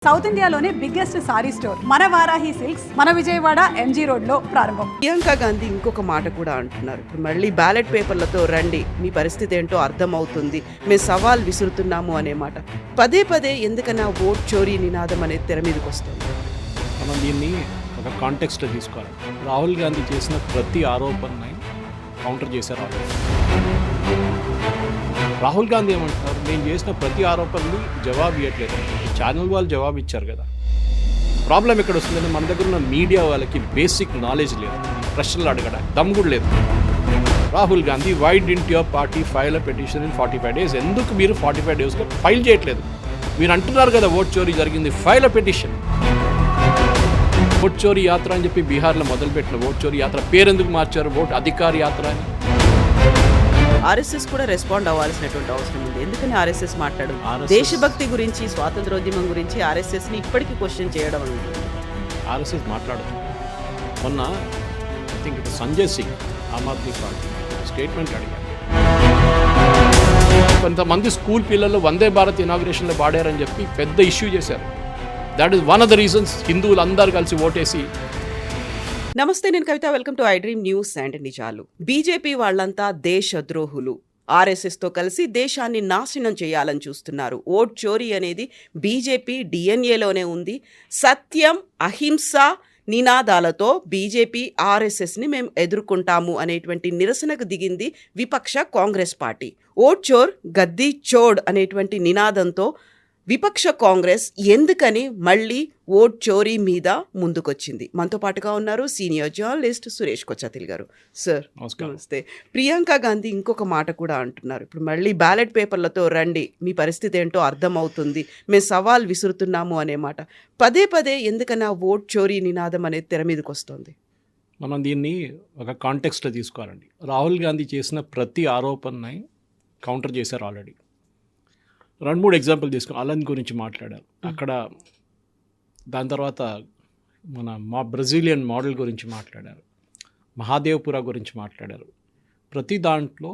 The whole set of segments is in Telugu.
సౌత్ ఇండియాలోనే బిగ్గెస్ట్ సారీ స్టోర్ మన వారాహి సిల్క్స్ మన విజయవాడ ఎంజీ రోడ్ లో ప్రారంభం. ప్రియాంక గాంధీ ఇంకొక మాట కూడా అంటున్నారు. ఇప్పుడు మళ్ళీ బ్యాలెట్ పేపర్లతో రండి, మీ పరిస్థితి ఏంటో అర్థమవుతుంది, మేము సవాల్ విసురుతున్నాము అనే మాట పదే పదే ఎందుకన్నా ఓట్ చోరీ నినాదం అనేది తెర మీదకి వస్తుంది. మనం దీన్ని ఒక కాంటెక్స్ట్లో తీసుకోవాలి. రాహుల్ గాంధీ చేసిన ప్రతి ఆరోపణని కౌంటర్ చేశారు ఆల్రెడీ. రాహుల్ గాంధీ ఏమంటున్నారు, నేను చేసిన ప్రతి ఆరోపణని జవాబు ఇవ్వట్లేదు. ఛానల్ వాళ్ళు జవాబు ఇచ్చారు కదా. ప్రాబ్లం ఎక్కడ వస్తుందంటే మన దగ్గర ఉన్న మీడియా వాళ్ళకి బేసిక్ నాలెడ్జ్ లేదు, ప్రశ్నలు అడగడానికి దమ్ కూడా లేదు. Rahul Gandhi, why didn't your party file a petition in 45 days? ఎందుకు మీరు 45 daysలో ఫైల్ చేయట్లేదు? మీరు అంటున్నారు కదా ఓట్ చోరీ జరిగింది, ఫైల్ అ పిటిషన్. ఓట్ చోరీ యాత్ర అని చెప్పి బీహార్లో మొదలుపెట్టిన ఓట్ చోరీ యాత్ర పేరు ఎందుకు మార్చారు? ఓట్ అధికార యాత్ర అని. ఆర్ఎస్ఎస్ కూడా రెస్పాండ్ అవ్వాల్సినటువంటి అవసరం ఉంది. ఎందుకని ఆర్ఎస్ఎస్ మాట్లాడు దేశభక్తి గురించి, స్వాతంత్రోద్యమం గురించి ఆర్ఎస్ఎస్ని ఇప్పటికీ క్వశ్చన్ చేయడం అనేది. ఆర్ఎస్ఎస్ మాట్లాడదు. మొన్న ఐ థింక్ ఇటు సంజయ్ సింగ్ ఆమ్ ఆద్మీ పార్టీ స్టేట్మెంట్ అడిగారు. కొంతమంది స్కూల్ పిల్లలు వందే భారత్ ఇనాగ్రేషన్లో పాడారని చెప్పి పెద్ద ఇష్యూ చేశారు. That is one of the reasons హిందువులు అందరూ కలిసి ఓటేసి. నమస్తే, నేను Kavitha. Welcome to I dream news and నిజాలు. బీజేపీ వాళ్ళంతా దేశద్రోహులు, ఆర్ఎస్ఎస్తో కలిసి దేశాన్ని నాశనం చేయాలని చూస్తున్నారు. ఓట్ చోరీ అనేది బీజేపీ డిఎన్ఏలోనే ఉంది. సత్యం, అహింస నినాదాలతో బీజేపీ ఆర్ఎస్ఎస్ని మేము ఎదుర్కొంటాము అనేటువంటి నిరసనకు దిగింది విపక్ష కాంగ్రెస్ పార్టీ. ఓట్ చోర్ గద్దీ చోడ్ అనేటువంటి నినాదంతో విపక్ష కాంగ్రెస్ ఎందుకని మళ్ళీ ఓట్ చోరీ మీద ముందుకొచ్చింది? మనతో పాటుగా ఉన్నారు సీనియర్ జర్నలిస్ట్ సురేష్ కొచ్చాతిల్ గారు. సార్ నమస్తే. ప్రియాంక గాంధీ ఇంకొక మాట కూడా అంటున్నారు. ఇప్పుడు మళ్ళీ బ్యాలెట్ పేపర్లతో రండి, మీ పరిస్థితి ఏంటో అర్థమవుతుంది, మేము సవాల్ విసురుతున్నాము అనే మాట పదే పదే ఎందుకన్నా ఓట్ చోరీ నినాదం అనేది తెర మీదకి వస్తుంది. మనం దీన్ని ఒక కాంటెక్స్ట్లో తీసుకోవాలండి. రాహుల్ గాంధీ చేసిన ప్రతి ఆరోపణని కౌంటర్ చేశారు ఆల్రెడీ. 2-3 ఎగ్జాంపుల్ తీసుకుని అలన్ గురించి మాట్లాడారు అక్కడ. దాని తర్వాత మా బ్రెజిలియన్ మోడల్ గురించి మాట్లాడారు, మహాదేవ్పుర గురించి మాట్లాడారు. ప్రతి దాంట్లో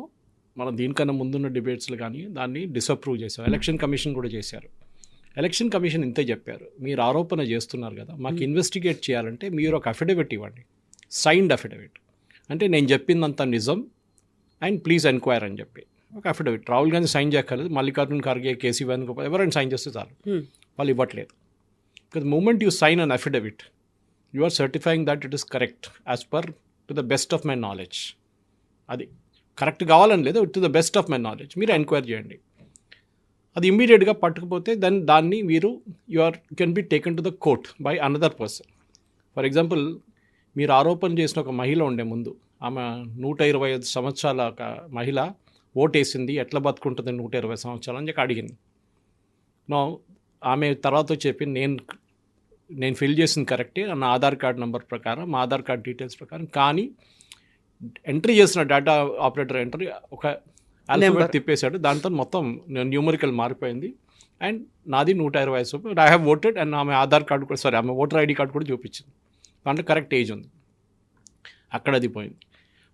మనం దీనికన్నా ముందున్న డిబేట్స్లో కానీ దాన్ని డిసప్రూవ్ చేశారు. ఎలక్షన్ కమిషన్ కూడా చేశారు. ఎలక్షన్ కమిషన్ ఇంతే చెప్పారు, మీరు ఆరోపణ చేస్తున్నారు కదా, మాకు ఇన్వెస్టిగేట్ చేయాలంటే మీరు ఒక అఫిడవిట్ ఇవ్వండి, సైన్డ్ అఫిడవిట్. అంటే నేను చెప్పిందంత నిజం అండ్ ప్లీజ్ ఎంక్వైర్ అని చెప్పి ఒక అఫిడవిట్. రాహుల్ గాంధీ సైన్ చేయక్కర్లేదు, మల్లికార్జున్ ఖర్గే, కేసీ వేణుగోపాల్ ఎవరైనా సైన్ చేస్తే చాలు. వాళ్ళు ఇవ్వట్లేదు. Because moment you sign an affidavit, you are certifying that it is correct as per to the best of my knowledge. అది కరెక్ట్ కావాలని లేదు, to the best of my knowledge మీరు ఎంక్వైరీ చేయండి. అది ఇమ్మీడియట్గా పట్టుకుపోతే దాన్ని మీరు can be taken to the court by another person. For example, మీరు ఆరోపణ చేసిన ఒక మహిళ ఉండే ముందు, ఆమె 125 సంవత్సరాల ఒక మహిళ ఓటేసింది, ఎట్లా బతుకుంటుంది 120 సంవత్సరాలు అని చెప్పి అడిగింది. ఆమె తర్వాత చెప్పి నేను ఫిల్ చేసింది కరెక్టే నా ఆధార్ కార్డ్ నెంబర్ ప్రకారం, మా ఆధార్ కార్డ్ డీటెయిల్స్ ప్రకారం, కానీ ఎంట్రీ చేసిన డేటా ఆపరేటర్ ఎంట్రీ ఒక ఆల్ఫాబెట్ తిప్పేశాడు, దాంతో మొత్తం న్యూమరికల్ మారిపోయింది అండ్ నాది 120. ఐ హ్యావ్ ఓటెడ్ అండ్ ఆమె ఆధార్ కార్డు కూడా ఆమె ఓటర్ ఐడి కార్డు కూడా చూపించింది, దాంట్లో కరెక్ట్ ఏజ్ ఉంది. అక్కడ అది పోయింది.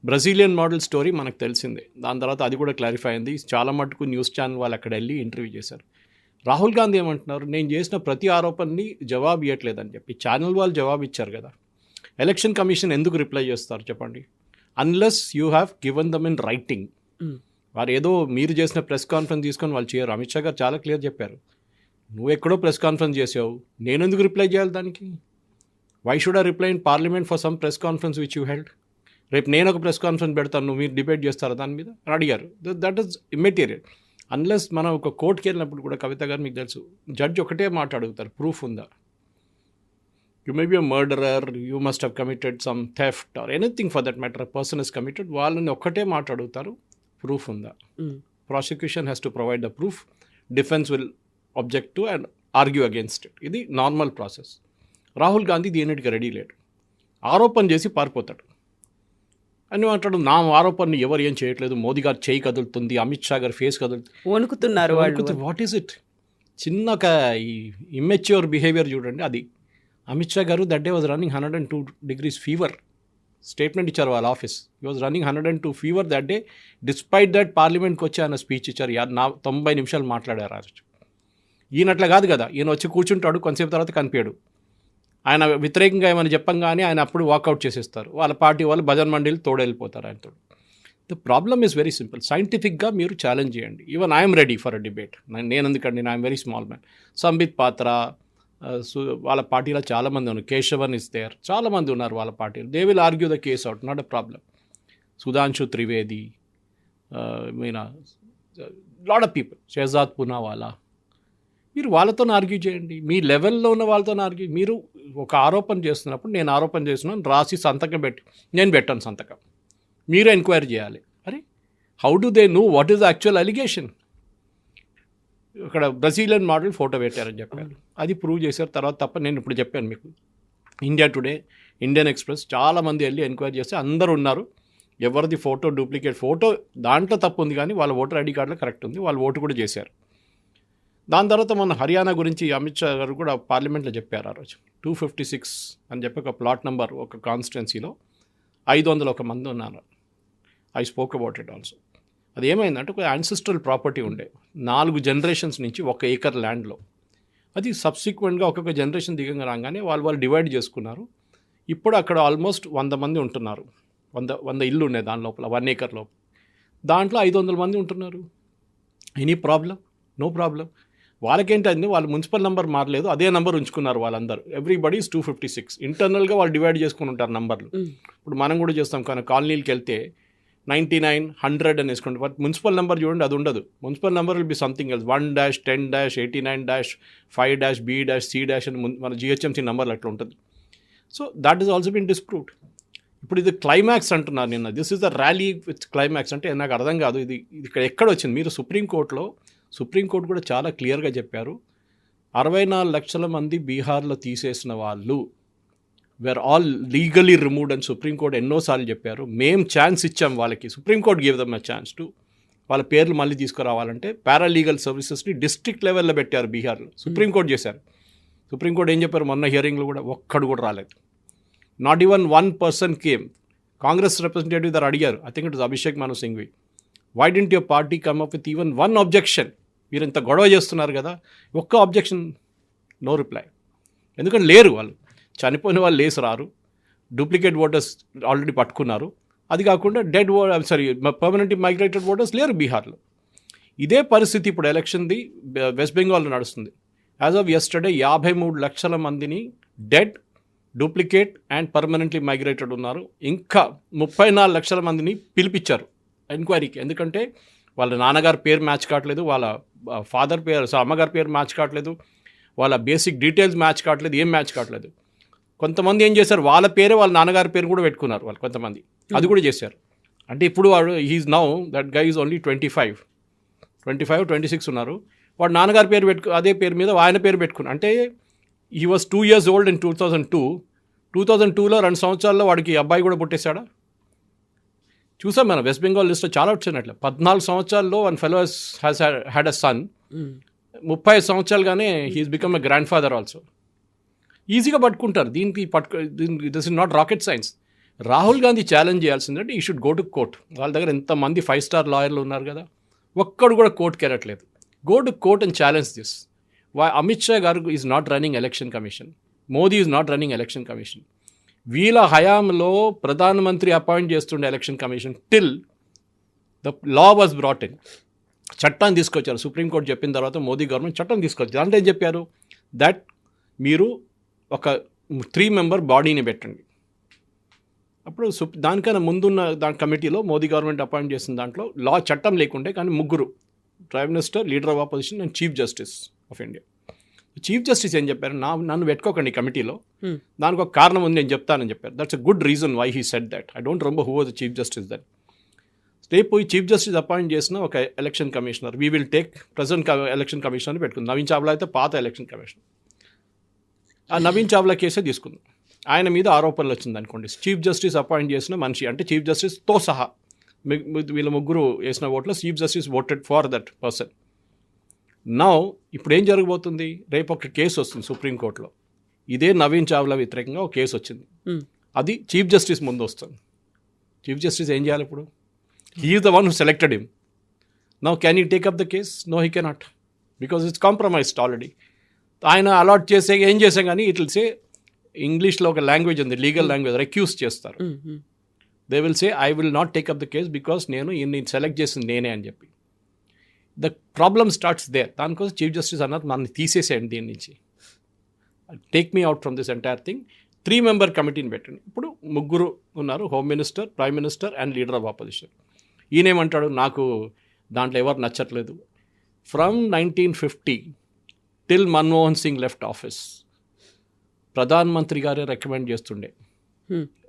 బ్రెజిలియన్ మోడల్ స్టోరీ మనకు తెలిసిందే. దాని తర్వాత అది కూడా క్లారిఫై అయింది. చాలా మటుకు న్యూస్ ఛానల్ వాళ్ళు అక్కడ వెళ్ళి ఇంటర్వ్యూ చేశారు. రాహుల్ గాంధీ ఏమంటున్నారు, నేను చేసిన ప్రతి ఆరోపణని జవాబు ఇవ్వట్లేదని చెప్పి ఛానల్ వాళ్ళు జవాబు ఇచ్చారు కదా. ఎలక్షన్ కమిషన్ ఎందుకు రిప్లై చేస్తారు చెప్పండి? Unless you have given them in writing. వారు ఏదో మీరు చేసిన ప్రెస్ కాన్ఫరెన్స్ తీసుకొని వాళ్ళు చేయరు. అమిత్ షా గారు చాలా క్లియర్ చెప్పారు, నువ్వు ఎక్కడో ప్రెస్ కాన్ఫరెన్స్ చేసావు, నేను ఎందుకు రిప్లై చేయాలి దానికి? Why should I reply in parliament for some press conference which you held? రేపు నేను ఒక ప్రెస్ కాన్ఫరెన్స్ పెడతాను, నువ్వు మీరు డిబేట్ చేస్తారా దాని మీద అని అడిగారు. That is immaterial. అన్లెస్ మనం ఒక కోర్టుకి వెళ్ళినప్పుడు కూడా కవిత గారు మీకు తెలుసు, జడ్జ్ ఒకటే మాట అడుగుతారు, ప్రూఫ్ ఉందా? You may be a murderer, you must have committed some theft or anything for that matter, person is committed. వాళ్ళని ఒక్కటే మాట అడుగుతారు, ప్రూఫ్ ఉందా? Prosecution has to provide the proof, defence will object to and argue against it. ఇది నార్మల్ ప్రాసెస్. రాహుల్ గాంధీ దీనికి రెడీ లేడు, ఆరోపణ చేసి పారిపోతాడు అని అంటాడు. నా ఆరోపణని ఎవరు ఏం చేయట్లేదు, మోదీ గారు చేయి కదులుతుంది, అమిత్ షా గారు ఫేస్ కదులుతుంది, వణుకుతున్నారు. What is it? చిన్న ఒక ఇమ్మెచ్యూర్ బిహేవియర్ చూడండి. అది అమిత్ షా గారు that day was running 102 degrees fever. Statement ఇచ్చారు వాళ్ళ office, he was running 102 fever that day. Despite that పార్లమెంట్కి వచ్చి ఆయన స్పీచ్ ఇచ్చారు. 90 నిమిషాలు మాట్లాడారు. ఈయనట్లా కాదు కదా, ఈయన వచ్చి కూర్చుంటాడు, కొంతసేపు తర్వాత కనిపించాడు. ఆయన వ్యతిరేకంగా ఏమైనా చెప్పంగానే ఆయన అప్పుడు వాకౌట్ చేసేస్తారు. వాళ్ళ పార్టీ వాళ్ళు భజన్ మండలి తోడెళ్ళిపోతారు ఆయనతో. The problem is very simple. సైంటిఫిక్గా మీరు ఛాలెంజ్ చేయండి. Even I'm ready for a debate. నేను ఎందుకండి, I'm very small man. Sambit పాత్ర వాళ్ళ పార్టీలో చాలామంది ఉన్నారు. కేశవన్ ఇస్ దేర్, చాలామంది ఉన్నారు వాళ్ళ పార్టీలో. They will argue the case out, not a problem. Sudhanshu Trivedi, Meena, lot of people, Shehzad Poonawalla, మీరు వాళ్ళతో ఆర్గ్యూ చేయండి. మీ లెవెల్లో ఉన్న వాళ్ళతో ఆర్గ్యూ. మీరు ఒక ఆరోపణ చేస్తున్నప్పుడు నేను ఆరోపణ చేస్తున్నాను, రాసి సంతకం పెట్టి, నేను పెట్టాను సంతకం, మీరు ఎంక్వైరీ చేయాలి. అరే how do they know what is the actual allegation? ఇక్కడ బ్రెజిలియన్ మోడల్ ఫోటో పెట్టారని చెప్పారు, అది ప్రూవ్ చేశారు తర్వాత తప్ప. నేను ఇప్పుడు చెప్పాను మీకు, ఇండియా టుడే, ఇండియన్ ఎక్స్ప్రెస్ చాలామంది వెళ్ళి ఎంక్వైరీ చేస్తే అందరూ ఉన్నారు. ఎవరిది ఫోటో డూప్లికేట్ ఫోటో, దాంట్లో తప్పు ఉంది, కానీ వాళ్ళ ఓటర్ ఐడి కార్డులో కరెక్ట్ ఉంది, వాళ్ళు ఓటు కూడా చేశారు. దాని తర్వాత మన హర్యానా గురించి అమిత్ షా గారు కూడా పార్లమెంట్లో చెప్పారు ఆ రోజు. 256 అని చెప్పి ఒక ప్లాట్ నెంబర్, ఒక కాన్స్టిట్యున్సీలో 501 మంది ఉన్నారు. I spoke about it also. అది ఏమైందంటే ఒక యాన్సిస్ట్రల్ ప్రాపర్టీ ఉండే 4 జనరేషన్స్ నుంచి 1 ఏకర్ ల్యాండ్లో. అది సబ్సిక్వెంట్గా ఒక్కొక్క జనరేషన్ దిగంగా రాగానే వాళ్ళు డివైడ్ చేసుకున్నారు. ఇప్పుడు అక్కడ ఆల్మోస్ట్ 100 మంది ఉంటున్నారు. 100 ఇల్లు ఉన్నాయి దాని లోపల, 1 ఏకర్ లోపల. దాంట్లో 500 మంది ఉంటున్నారు. Any problem? No problem. వాళ్ళకేంటంటే వాళ్ళు మున్సిపల్ నెంబర్ మారలేదు, అదే నెంబర్ ఉంచుకున్నారు వాళ్ళందరూ. Everybody is 256. ఇంటర్నల్గా వాళ్ళు డివైడ్ చేసుకుని ఉంటారు నంబర్లు. ఇప్పుడు మనం కూడా చేస్తాం, కానీ కాలనీకి వెళ్తే 99, 100 అని వేసుకుంటాం. బట్ మున్సిపల్ నెంబర్ చూడండి, అది ఉండదు. Municipal number will be something else, 1-10-89-5-B-C- అని మన జిహెచ్ఎంసీ నెంబర్లు అట్లా ఉంటుంది. So that is also been disproved. ఇప్పుడు ఇది క్లైమాక్స్ అంటున్నారు నిన్న. This is the rally with climax అంటే నాకు అర్థం కాదు. ఇది ఇక్కడ ఎక్కడ వచ్చింది? మీరు సుప్రీంకోర్టు కూడా చాలా క్లియర్గా చెప్పారు, 64 లక్షల మంది బీహార్లో తీసేసిన వాళ్ళు వేర్ ఆల్ లీగలీ రిమూవ్డ్ అని సుప్రీంకోర్టు ఎన్నోసార్లు చెప్పారు. మేము ఛాన్స్ ఇచ్చాం వాళ్ళకి. Supreme court give them a chance to వాళ్ళ పేర్లు మళ్ళీ తీసుకురావాలంటే పారాలీగల్ సర్వీసెస్ని డిస్ట్రిక్ట్ లెవెల్లో పెట్టారు బీహార్లో. సుప్రీంకోర్టు చేశారు. సుప్రీంకోర్టు ఏం చెప్పారు మొన్న హియరింగ్లో కూడా? ఒక్కడు కూడా రాలేదు. Not even 1 person came. Congress representative దాన్ని అడిగారు, I think it is Abhishek Manu Singhvi, why didn't your party come up with even 1 objection? మీరు ఇంత గొడవ చేస్తున్నారు కదా, ఒక్క ఆబ్జెక్షన్, నో రిప్లై. ఎందుకంటే లేరు వాళ్ళు, చనిపోయిన వాళ్ళు లేసి రారు, డూప్లికేట్ ఓటర్స్ ఆల్రెడీ పట్టుకున్నారు. అది కాకుండా పర్మనెంట్ మైగ్రేటెడ్ ఓటర్స్ లేరు బీహార్లో. ఇదే పరిస్థితి ఇప్పుడు ఎలక్షన్ది వెస్ట్ బెంగాల్లో నడుస్తుంది. యాజ్ ఆఫ్ యెస్టర్డే 53 లక్షల మందిని dead, duplicate and permanently migrated ఉన్నారు. ఇంకా 34 లక్షల మందిని పిలిపించారు ఎంక్వైరీకి. ఎందుకంటే వాళ్ళ నాన్నగారి పేరు మ్యాచ్ కావట్లేదు, వాళ్ళ ఫాదర్ పేరు, అమ్మగారి పేరు మ్యాచ్ కావట్లేదు, వాళ్ళ బేసిక్ డీటెయిల్స్ మ్యాచ్ కావట్లేదు, ఏం మ్యాచ్ కావట్లేదు. కొంతమంది ఏం చేశారు, వాళ్ళ పేరే వాళ్ళ నాన్నగారి పేరు కూడా పెట్టుకున్నారు వాళ్ళు కొంతమంది, అది కూడా చేశారు. అంటే ఇప్పుడు వాడు he is now that guy is only 25, 26 ఉన్నారు. వాడు నాన్నగారి పేరు అదే పేరు మీద ఆయన పేరు పెట్టుకున్నారు. అంటే he was 2 years old in 2002లో 2 సంవత్సరాల్లో వాడికి అబ్బాయి కూడా పుట్టేశాడా? చూసాం మనం వెస్ట్ బెంగాల్ లిస్ట్లో చాలా వచ్చినట్లు. 14 సంవత్సరాల్లో 1 fellow has had a son. 30 సంవత్సరాలుగానే he's become a grandfather also. ఈజీగా పట్టుకుంటారు. దీనికి this is not rocket science. Rahul Gandhi challenge చేయాల్సిందంటే he should go to court. వాళ్ళ దగ్గర ఎంతమంది 5-star లాయర్లు ఉన్నారు కదా, ఒక్కడు కూడా కోర్టుకి వెళ్ళట్లేదు. Go to court and challenge this. Amit Shah garu is not running election commission, Modi is not running election commission. వీళ్ళ హయాంలో ప్రధానమంత్రి అపాయింట్ చేస్తుండే election commission till the law was brought in. చట్టాన్ని తీసుకొచ్చారు. సుప్రీంకోర్టు చెప్పిన తర్వాత మోదీ గవర్నమెంట్ చట్టం తీసుకొచ్చారు. దాంట్లో ఏం చెప్పారు, దట్ మీరు ఒక 3-member బాడీని పెట్టండి. అప్పుడు దానికన్నా ముందున్న దాని కమిటీలో మోదీ గవర్నమెంట్ అపాయింట్ చేసిన దాంట్లో చట్టం లేకుండే, కానీ 3, prime minister, leader of opposition and chief justice of India. Chief justice ఏం చెప్పారు, నన్ను పెట్టుకోకండి కమిటీలో, దానికి ఒక కారణం ఉంది నేను చెప్తానని చెప్పారు. That's a good reason why he said that. I don't remember who was the chief justice that. రేపు ఈ చీఫ్ జస్టిస్ అపాయింట్ చేసిన ఒక election commissioner, we will take present election కమిషనర్ని పెట్టుకుంది. నవీన్ చావ్లా అయితే పాత ఎలక్షన్ కమిషనర్. ఆ నవీన్ చావ్లా కేసే తీసుకుందాం. ఆయన మీద ఆరోపణలు వచ్చింది అనుకోండి. చీఫ్ జస్టిస్ అపాయింట్ చేసిన మనిషి, అంటే చీఫ్ జస్టిస్తో సహా వీళ్ళ 3 వేసిన ఓట్లో chief justice voted for that person. Now ఇప్పుడు ఏం జరగబోతుంది, రేపు ఒక కేసు వస్తుంది సుప్రీంకోర్టులో. ఇదే నవీన్ చావ్లా వ్యతిరేకంగా ఒక కేసు వచ్చింది. అది చీఫ్ జస్టిస్ ముందు వస్తుంది. చీఫ్ జస్టిస్ ఏం చేయాలి ఇప్పుడు? He is the one who selected him. Now can you take up the case? No, he cannot. Because it's compromised already. ఆయన అలాట్ చేసే ఏం చేసాం కానీ ఇట్ విల్ సే ఇంగ్లీష్లో ఒక లాంగ్వేజ్ ఉంది, లీగల్ లాంగ్వేజ్, రెక్యూస్ చేస్తారు. They will say I will not take up the case because నేను సెలెక్ట్ చేసింది నేనే అని చెప్పి. The problem starts there. దానికోసం చీఫ్ జస్టిస్ అన్నారు నన్ను తీసేసేయండి దీని నుంచి, take me out from this entire thing. 3 member కమిటీని పెట్టండి. ఇప్పుడు 3 ఉన్నారు, home minister, prime minister and leader of opposition. ఈయనేమంటాడు, నాకు దాంట్లో ఎవరు నచ్చట్లేదు. From 1950 till Manmohan Singh left office ప్రధాన మంత్రి గారే రికమెండ్ చేస్తుండే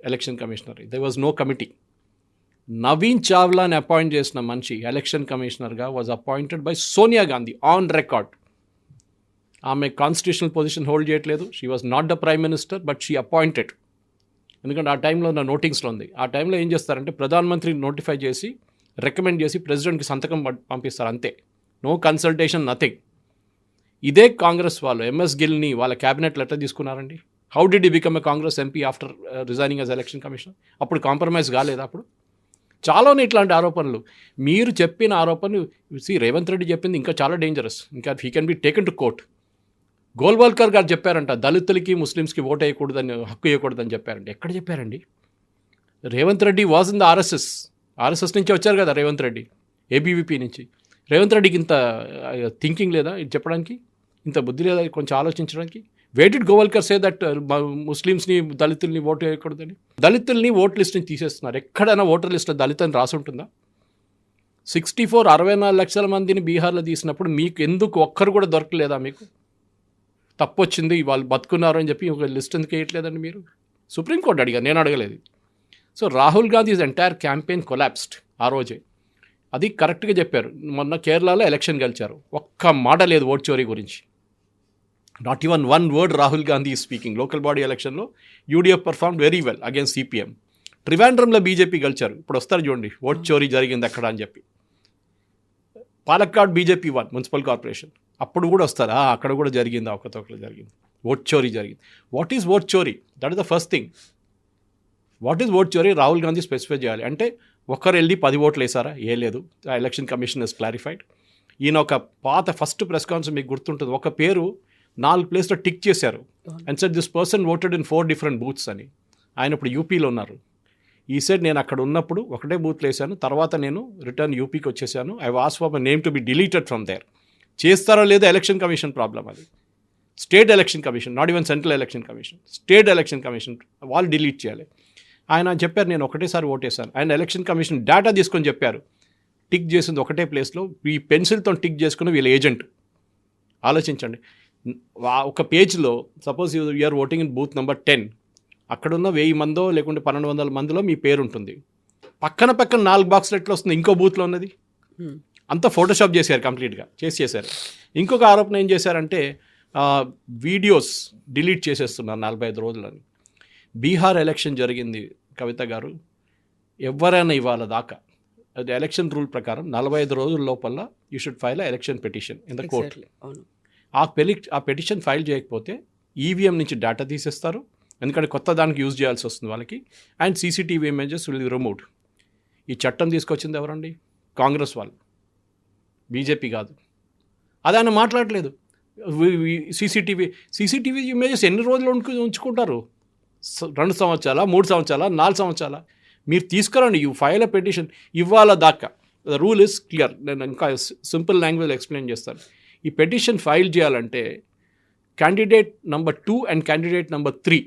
election commissioner. They was no committee. Naveen చావ్లాని అపాయింట్ చేసిన మనిషి ఎలక్షన్ కమిషనర్గా was appointed by Sonia Gandhi on record. ఆమె కాన్స్టిట్యూషనల్ పొజిషన్ హోల్డ్ చేయట్లేదు. She was not the prime minister but she appointed. ఎందుకంటే ఆ టైంలో నా నోటింగ్స్లో ఉంది. ఆ టైంలో ఏం చేస్తారంటే ప్రధానమంత్రిని నోటిఫై చేసి రికమెండ్ చేసి ప్రెసిడెంట్కి సంతకం పంపిస్తారు అంతే. No consultation, nothing. ఇదే కాంగ్రెస్ వాళ్ళు ఎంఎస్ గిల్ని వాళ్ళ క్యాబినెట్లో ఎట్లా తీసుకున్నారండి? How did he become a Congress MP after resigning as election commissioner? అప్పుడు కాంప్రమైజ్ కాలేదు. అప్పుడు చాలానే ఇట్లాంటి ఆరోపణలు. మీరు చెప్పిన ఆరోపణలు రేవంత్ రెడ్డి చెప్పింది ఇంకా చాలా డేంజరస్. ఇంకా he can be taken to court. Golwalkar గారు చెప్పారంట దళితులకి ముస్లిమ్స్కి ఓటు వేయకూడదని, హక్కు వేయకూడదని చెప్పారండి. ఎక్కడ చెప్పారండి? Revanth Reddy was in the RSS నుంచి వచ్చారు కదా రేవంత్ రెడ్డి, ఏబీవీపీ నుంచి. రేవంత్ రెడ్డికి ఇంత థింకింగ్ లేదా ఇది చెప్పడానికి? ఇంత బుద్ధి లేదా కొంచెం ఆలోచించడానికి? వే డిడ్ గోవల్కర్ సే దట్ ముస్లిమ్స్ని దళితుల్ని ఓటు వేయకూడదని? దళితుల్ని ఓట్ లిస్ట్ నుంచి తీసేస్తున్నారు. ఎక్కడైనా ఓటర్ లిస్ట్లో దళిత్ అని రాసి ఉంటుందా? 64 లక్షల మందిని బీహార్లో తీసినప్పుడు మీకు ఎందుకు ఒక్కరు కూడా దొరకలేదా? మీకు తప్పు వచ్చింది, వాళ్ళు బతుకున్నారు అని చెప్పి ఒక లిస్ట్ ఎందుకు వేయట్లేదండి మీరు? సుప్రీంకోర్టు అడిగారు, నేను అడగలేదు. So Rahul Gandhi's entire campaign collapsed ఆ రోజే. అది కరెక్ట్గా చెప్పారు. మొన్న కేరళలో ఎలక్షన్ గెలిచారు, ఒక్క మాట లేదు ఓట్ చోరీ గురించి. Not even 1 word Rahul Gandhi he speaking. Local body ఎలక్షన్లో UDF perform very well against CPM. ట్రివాండ్రంలో బీజేపీ గెలిచారు. ఇప్పుడు వస్తారు చూడండి ఓట్ చోరీ జరిగింది అక్కడ అని చెప్పి. పాలక్కాడ్ బీజేపీ 1 మున్సిపల్ కార్పొరేషన్, అప్పుడు కూడా వస్తారు అక్కడ కూడా జరిగింది, అవకతవకలు జరిగింది, ఓట్ చోరీ జరిగింది. వాట్ ఈజ్ ఓట్ చోరీ? That is the first thing. What is vote చోరీ? రాహుల్ గాంధీ స్పెసిఫై చేయాలి. అంటే ఒక్కరు వెళ్ళి 10 ఓట్లు వేసారా? ఏ లేదు. Election commission is clarified. ఈయన ఒక పాత ఫస్ట్ ప్రెస్ కాన్ఫరెన్స్ మీకు గుర్తుంటుంది, ఒక పేరు 4 ప్లేస్లో టిక్ చేశారు and said this person voted in 4 different booths అని. ఆయన ఇప్పుడు యూపీలో ఉన్నారు. ఈ సెడ్ నేను అక్కడ ఉన్నప్పుడు ఒకటే బూత్లో వేసాను, తర్వాత నేను రిటర్న్ యూపీకి వచ్చేసాను. I was for my name to be deleted from there. చేస్తారో లేదో ఎలక్షన్ కమిషన్ ప్రాబ్లం అది. State election commission, not even central election commission, state election commission వాళ్ళు డిలీట్ చేయాలి. ఆయన చెప్పారు నేను ఒకటేసారి ఓటేశాను. ఆయన ఎలక్షన్ కమిషన్ డేటా తీసుకొని చెప్పారు టిక్ చేసింది ఒకటే ప్లేస్లో, ఈ పెన్సిల్తో టిక్ చేసుకుని వీళ్ళ ఏజెంట్. ఆలోచించండి, ఒక పేజ్లో suppose you're voting in booth number 10, అక్కడున్న 1000 మందో లేకుంటే 1200 మందిలో మీ పేరు ఉంటుంది. పక్కన 4 బాక్సులు ఎట్లా వస్తుంది ఇంకో బూత్లో ఉన్నది? అంతా ఫోటోషాప్ చేశారు, కంప్లీట్గా చేశారు. ఇంకొక ఆరోపణ ఏం చేశారంటే వీడియోస్ డిలీట్ చేసేస్తున్నారు 45 రోజులని. బీహార్ ఎలక్షన్ జరిగింది కవిత గారు, ఎవరైనా ఇవాళ దాకా అది ఎలక్షన్ రూల్ ప్రకారం 45 రోజుల లోపల you should file a election petition in the court. ఆ పిటిషన్ ఫైల్ చేయకపోతే ఈవీఎం నుంచి డేటా తీసేస్తారు, ఎందుకంటే కొత్త దానికి యూజ్ చేయాల్సి వస్తుంది వాళ్ళకి. And CCTV images will be removed. ఈ చట్టం తీసుకొచ్చింది ఎవరండి? కాంగ్రెస్ వాళ్ళు, బీజేపీ కాదు. అది ఆయన మాట్లాడలేదు. సీసీటీవీ ఇమేజెస్ ఎన్ని రోజులు ఉంచుకుంటారు? 2 సంవత్సరాల, 3 సంవత్సరాల, 4 సంవత్సరాల? మీరు తీసుకురండి, యూ ఫైల్ అ పిటిషన్. ఇవాళ దాకా ద రూల్ ఇస్ క్లియర్. నేను ఇంకా సింపుల్ లాంగ్వేజ్లో ఎక్స్ప్లెయిన్ చేస్తాను. ఈ పిటిషన్ ఫైల్ చేయాలంటే candidate number 2 and candidate number 3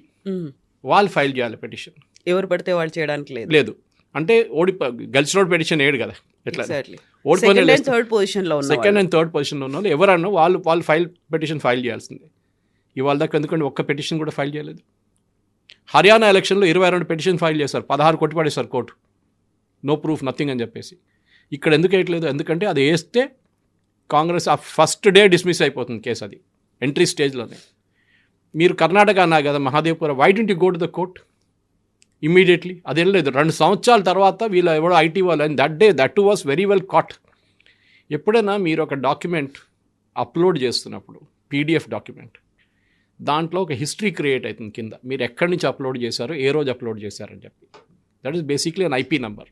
వాళ్ళు ఫైల్ చేయాలి పిటిషన్. ఎవరు పడితే వాళ్ళు చేయడానికి లేదు. అంటే గెలిచినోడు పిటిషన్ వేయడు కదా, ఎట్లా సెకండ్ అండ్ థర్డ్ పొజిషన్లో ఉన్న వాళ్ళు ఎవరన్నా వాళ్ళు పిటిషన్ ఫైల్ చేయాల్సిందే. ఇవాళ దాకా ఎందుకంటే ఒక్క పిటిషన్ కూడా ఫైల్ చేయలేదు. హర్యానా ఎలక్షన్లో 22 పిటిషన్ ఫైల్ చేశారు, 16 కొట్టిపడేశారు కోర్టు. నో ప్రూఫ్, నథింగ్ అని చెప్పేసి. ఇక్కడ ఎందుకు వేయట్లేదు? ఎందుకంటే అది వేస్తే కాంగ్రెస్ ఆ ఫస్ట్ డే డిస్మిస్ అయిపోతుంది కేసు, అది ఎంట్రీ స్టేజ్లోనే. మీరు కర్ణాటక అన్నా కదా Mahadevpura, why don't you go to the court immediately? అది వెళ్ళలేదు. 2 సంవత్సరాల తర్వాత వీళ్ళు ఎవడో ఐటీ వాళ్ళు, and that too was very well caught. ఎప్పుడైనా మీరు ఒక డాక్యుమెంట్ అప్లోడ్ చేస్తున్నప్పుడు, పీడిఎఫ్ డాక్యుమెంట్, దాంట్లో ఒక హిస్టరీ క్రియేట్ అవుతుంది కింద, మీరు ఎక్కడి నుంచి అప్లోడ్ చేశారో, ఏ రోజు అప్లోడ్ చేశారని చెప్పి. That is basically an IP number.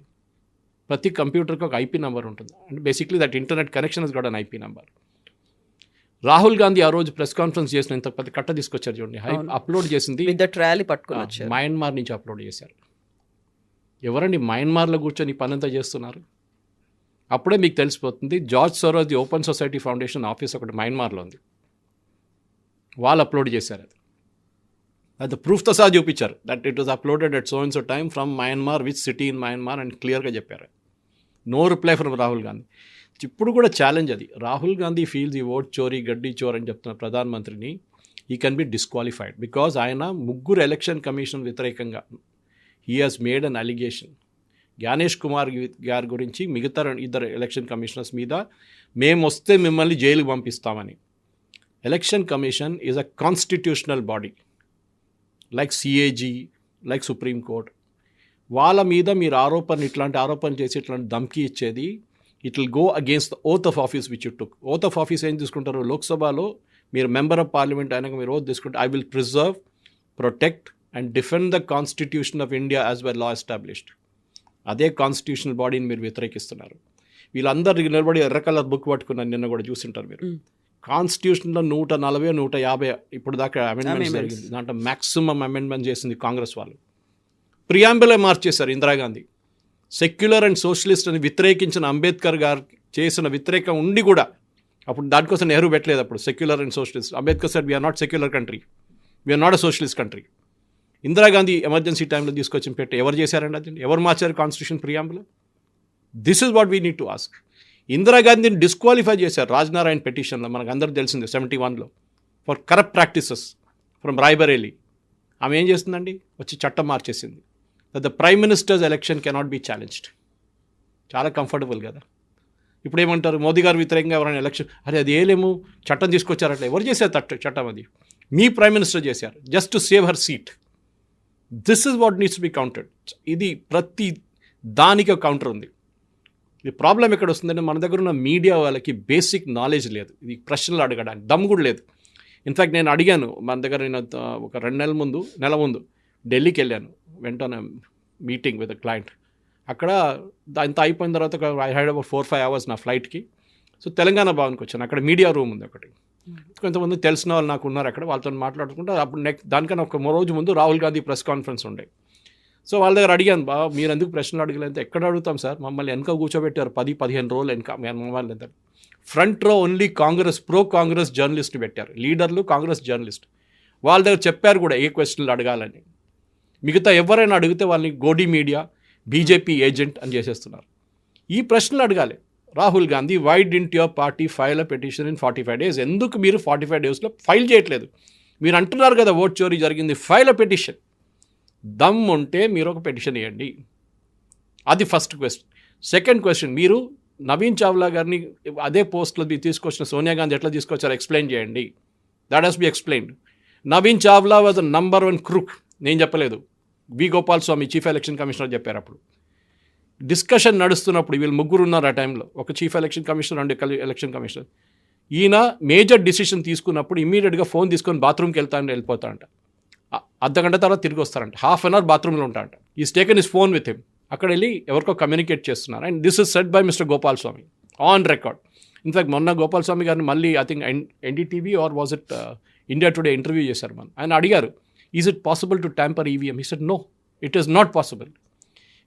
ప్రతి కంప్యూటర్కి ఒక ఐపీ నెంబర్ ఉంటుంది. And basically that internet connection is got an IP number. Rahul Gandhi ఆ రోజు ప్రెస్ కాన్ఫరెన్స్ చేసిన ఇంత పెద్ద కట్ట తీసుకొచ్చారు చూడండి, అప్లోడ్ చేసింది విత్ ద ట్రాలీ పట్టుకొని వచ్చారు. మయన్మార్ నుంచి అప్లోడ్ చేశారు. ఎవరండి మయన్మార్లో కూర్చొని ఈ పనంతా చేస్తున్నారు? అప్పుడే మీకు తెలిసిపోతుంది. George Soros the open society foundation office ఒకటి మయన్మార్లో ఉంది, వాళ్ళు అప్లోడ్ చేశారు. అది ప్రూఫ్తో సహా చూపించారు that it was uploaded at so and so time from Myanmar, which city in Myanmar అని క్లియర్గా చెప్పారు. No reply from Rahul Gandhi. ఇప్పుడు కూడా ఛాలెంజ్ అది. రాహుల్ గాంధీ ఫీల్స్ ఈ ఓట్ చోరీ, గడ్డి చోర్ అని చెప్తున్న ప్రధానమంత్రిని ఈ కెన్ బి డిస్క్వాలిఫైడ్ బికాజ్ ఆయన 3 ఎలక్షన్ కమిషన్ వ్యతిరేకంగా he has made an allegation. Gyanesh Kumar గారి గురించి మిగతా 2 ఎలక్షన్ కమిషనర్స్ మీద మేము వస్తే మిమ్మల్ని జైలుకి పంపిస్తామని. Election commission is a constitutional body like CAG, like supreme court. వాళ్ళ మీద మీరు ఇట్లాంటి ఆరోపణ చేసి ఇట్లాంటి ధమ్కీ ఇచ్చేది, it will go against the oath of office which you took. Oath of office ఏం తీసుకుంటారు? లోక్సభలో మీరు మెంబర్ ఆఫ్ పార్లమెంట్ అయినాక మీరు ఓత్ తీసుకుంటే I will preserve, protect and defend the constitution of India as well law established. అదే కాన్స్టిట్యూషనల్ బాడీని మీరు వ్యతిరేకిస్తున్నారు. వీళ్ళందరూ నిలబడి ఎర్ర కలర్ బుక్ పట్టుకున్నారు, నిన్న కూడా చూసింటారు మీరు. కాన్స్టిట్యూషన్లో 140, 150 ఇప్పుడు దాకా అమెండ్మెంట్స్ జరిగింది. దాంట్లో మ్యాక్సిమం అమెండ్మెంట్ చేసింది కాంగ్రెస్ వాళ్ళు. ప్రియాంబులే మార్చేశారు ఇందిరాగాంధీ. సెక్యులర్ అండ్ సోషలిస్ట్ అని వ్యతిరేకించిన అంబేద్కర్ గారు చేసిన వ్యతిరేకం ఉండి కూడా అప్పుడు దానికోసం నెహ్రూ పెట్టలేదు. అప్పుడు secular and socialist Ambedkar said we are not secular country, we are not a socialist country. Indira Gandhi emergency టైంలో తీసుకొచ్చి పెట్టి ఎవరు చేశారండి? అది ఎవరు మార్చారు constitution preamble? This is what we need to ask. ఇందిరాగాంధీని డిస్క్వాలిఫై చేశారు రాజ్నారాయణ పిటిషన్లో, మనకు అందరూ తెలిసిందే 71లో, for corrupt practices from Rae Bareli. ఆమె ఏం చేస్తుందండి? వచ్చి చట్టం మార్చేసింది that the prime minister's election cannot be challenged. చాలా కంఫర్టబుల్ కదా. ఇప్పుడు ఏమంటారు? మోదీ గారు వ్యతిరేకంగా ఎవరైనా ఎలక్షన్, అరే అది ఏలేము చట్టం తీసుకొచ్చారట్లా. ఎవరు చేశారు చట్టం? అది మీ ప్రైమ్ మినిస్టర్ చేశారు, just to save her seat. This is what needs to be counted. ఇది ప్రతి దానికి కౌంటర్ ఉంది. ఈ ప్రాబ్లం ఎక్కడ వస్తుందంటే మన దగ్గర ఉన్న మీడియా వాళ్ళకి బేసిక్ నాలెడ్జ్ లేదు, ఇది ప్రశ్నలు అడగడానికి దమ్ము కూడా లేదు. ఇన్ఫ్యాక్ట్ నేను అడిగాను, మన దగ్గర నేను ఒక 2 నెలల ముందు ఢిల్లీకి వెళ్ళాను, వెంట మీటింగ్ విత్ క్లయింట్. అక్కడ అంతా అయిపోయిన తర్వాత ఐ హ్యాడ్ అబౌట్ 4-5 hours నా ఫ్లైట్కి. సో తెలంగాణ భవన్కి వచ్చాను. అక్కడ మీడియా రూమ్ ఉంది ఒకటి. కొంతమంది తెలిసిన వాళ్ళు నాకు ఉన్నారు అక్కడ, వాళ్ళతో మాట్లాడుకుంటే అప్పుడు దానికన్నా ఒక రోజు ముందు రాహుల్ గాంధీ ప్రెస్ కాన్ఫరెన్స్ ఉండే. సో వాళ్ళ దగ్గర అడిగాను, మీరు ఎందుకు ప్రశ్నలు అడగలేదు? ఎక్కడ అడుగుతాం సార్, మమ్మల్ని వెనక కూర్చోబెట్టారు 10-15 రోజులు వెనక. మమ్మల్ని ఎంత ఫ్రంట్ రో only Congress, pro Congress journalist పెట్టారు, లీడర్లు కాంగ్రెస్ జర్నలిస్ట్. వాళ్ళ దగ్గర చెప్పారు కూడా ఏ క్వశ్చన్లు అడగాలని. మిగతా ఎవరైనా అడిగితే వాళ్ళని గోడీ మీడియా, బీజేపీ ఏజెంట్ అని చేసేస్తున్నారు. ఈ ప్రశ్నలు అడగాలి. Rahul Gandhi, why didn't your party file a petition in 45 days? ఎందుకు మీరు 45 daysలో ఫైల్ చేయట్లేదు? మీరు అంటున్నారు కదా ఓట్ చోరీ జరిగింది, ఫైల్ అ పిటిషన్. దమ్ ఉంటే మీరు ఒక పిటిషన్ ఇవ్వండి. అది ఫస్ట్ క్వశ్చన్. సెకండ్ క్వశ్చన్, మీరు నవీన్ చావ్లా గారిని అదే పోస్ట్లో తీసుకొచ్చిన సోనియా గాంధీ ఎట్లా తీసుకొచ్చారో ఎక్స్ప్లెయిన్ చేయండి. That has B explained. Naveen Chawla was the number 1 crook. నేను చెప్పలేదు, వి గోపాల్ స్వామి చీఫ్ ఎలక్షన్ కమిషనర్ చెప్పారు. అప్పుడు డిస్కషన్ నడుస్తున్నప్పుడు వీళ్ళు 3 ఉన్నారు ఆ టైంలో, ఒక chief election commissioner, 2 election commissioner. ఈయన మేజర్ డిసిషన్ తీసుకున్నప్పుడు ఇమీడియట్గా ఫోన్ తీసుకొని బాత్రూమ్కి వెళ్ళిపోతా అంట. అర్ధగంట తర్వాత తిరిగి వస్తారంట. 1/2 hour బాత్రూంలో ఉంటారంట. He's taken his phone with him. అక్కడ వెళ్ళి ఎవరికో కమ్యూనికేట్ చేస్తున్నారు. And this is said by mister Gopal Swami on record. In fact మొన్న గోపాల్ స్వామి గారిని మళ్ళీ I think NDTV or was it India today interview చేశారు. ఆయన అడిగారు, is it possible to tamper EVM? He said no, it is not possible.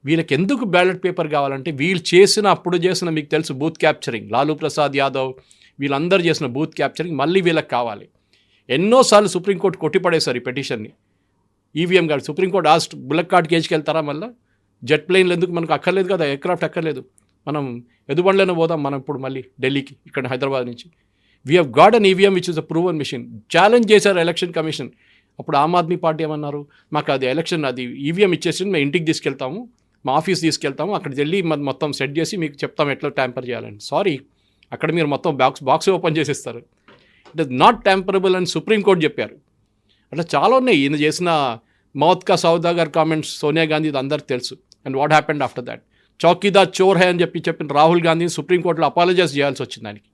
వీళ్ళకి ఎందుకు బ్యాలెట్ పేపర్ కావాలంటే వీళ్ళు అప్పుడు చేసిన మీకు తెలుసు బూత్ క్యాప్చరింగ్, లాలూ ప్రసాద్ యాదవ్ వీళ్ళందరూ చేసిన బూత్ క్యాప్చరింగ్ మళ్ళీ వీళ్ళకి కావాలి. ఎన్నోసార్లు సుప్రీంకోర్టు కొట్టిపడేశారు ఈ పిటిషన్ని. ఈవీఎం గారు సుప్రీంకోర్టు ఆస్ట్ బుల్లెట్ కార్డ్ కేజ్కి వెళ్తారా? మళ్ళీ జెట్ ప్లేన్లు ఎందుకు? మనకు అక్కర్లేదు కదా, ఎయిర్క్రాఫ్ట్ అక్కర్లేదు. మనం ఎదుబండ్లోనే పోదాం మనం ఇప్పుడు మళ్ళీ ఢిల్లీకి, ఇక్కడ హైదరాబాద్ నుంచి. We have got an EVM which is a proven machine. Challenge చేశారు ఎలక్షన్ కమిషన్. అప్పుడు ఆమ్ ఆద్మీ పార్టీ ఏమన్నారు, మాకు అది ఎలక్షన్ అది ఈవీఎం ఇచ్చేసి మేము ఇంటికి తీసుకెళ్తాము, మా ఆఫీస్ తీసుకెళ్తాము, అక్కడికి వెళ్ళి మొత్తం సెట్ చేసి మీకు చెప్తాం ఎట్లా ట్యాంపర్ చేయాలని. సారీ, అక్కడ మీరు మొత్తం బాక్స్ ఓపెన్ చేసేస్తారు. ఇట్ ఇస్ నాట్ ట్యాంపరబుల్ అని సుప్రీంకోర్టు చెప్పారు. అట్లా చాలా ఉన్నాయి. ఈయన చేసిన మౌత్ కా సౌదాగర్ కామెంట్స్ సోనియా గాంధీ అందరికి తెలుసు. And what happened after that? Chowkidar Chor high అని చెప్పిన రాహుల్ గాంధీని సుప్రీంకోర్టులో అపాలజైజ్ చేయాల్సి వచ్చింది దానికి.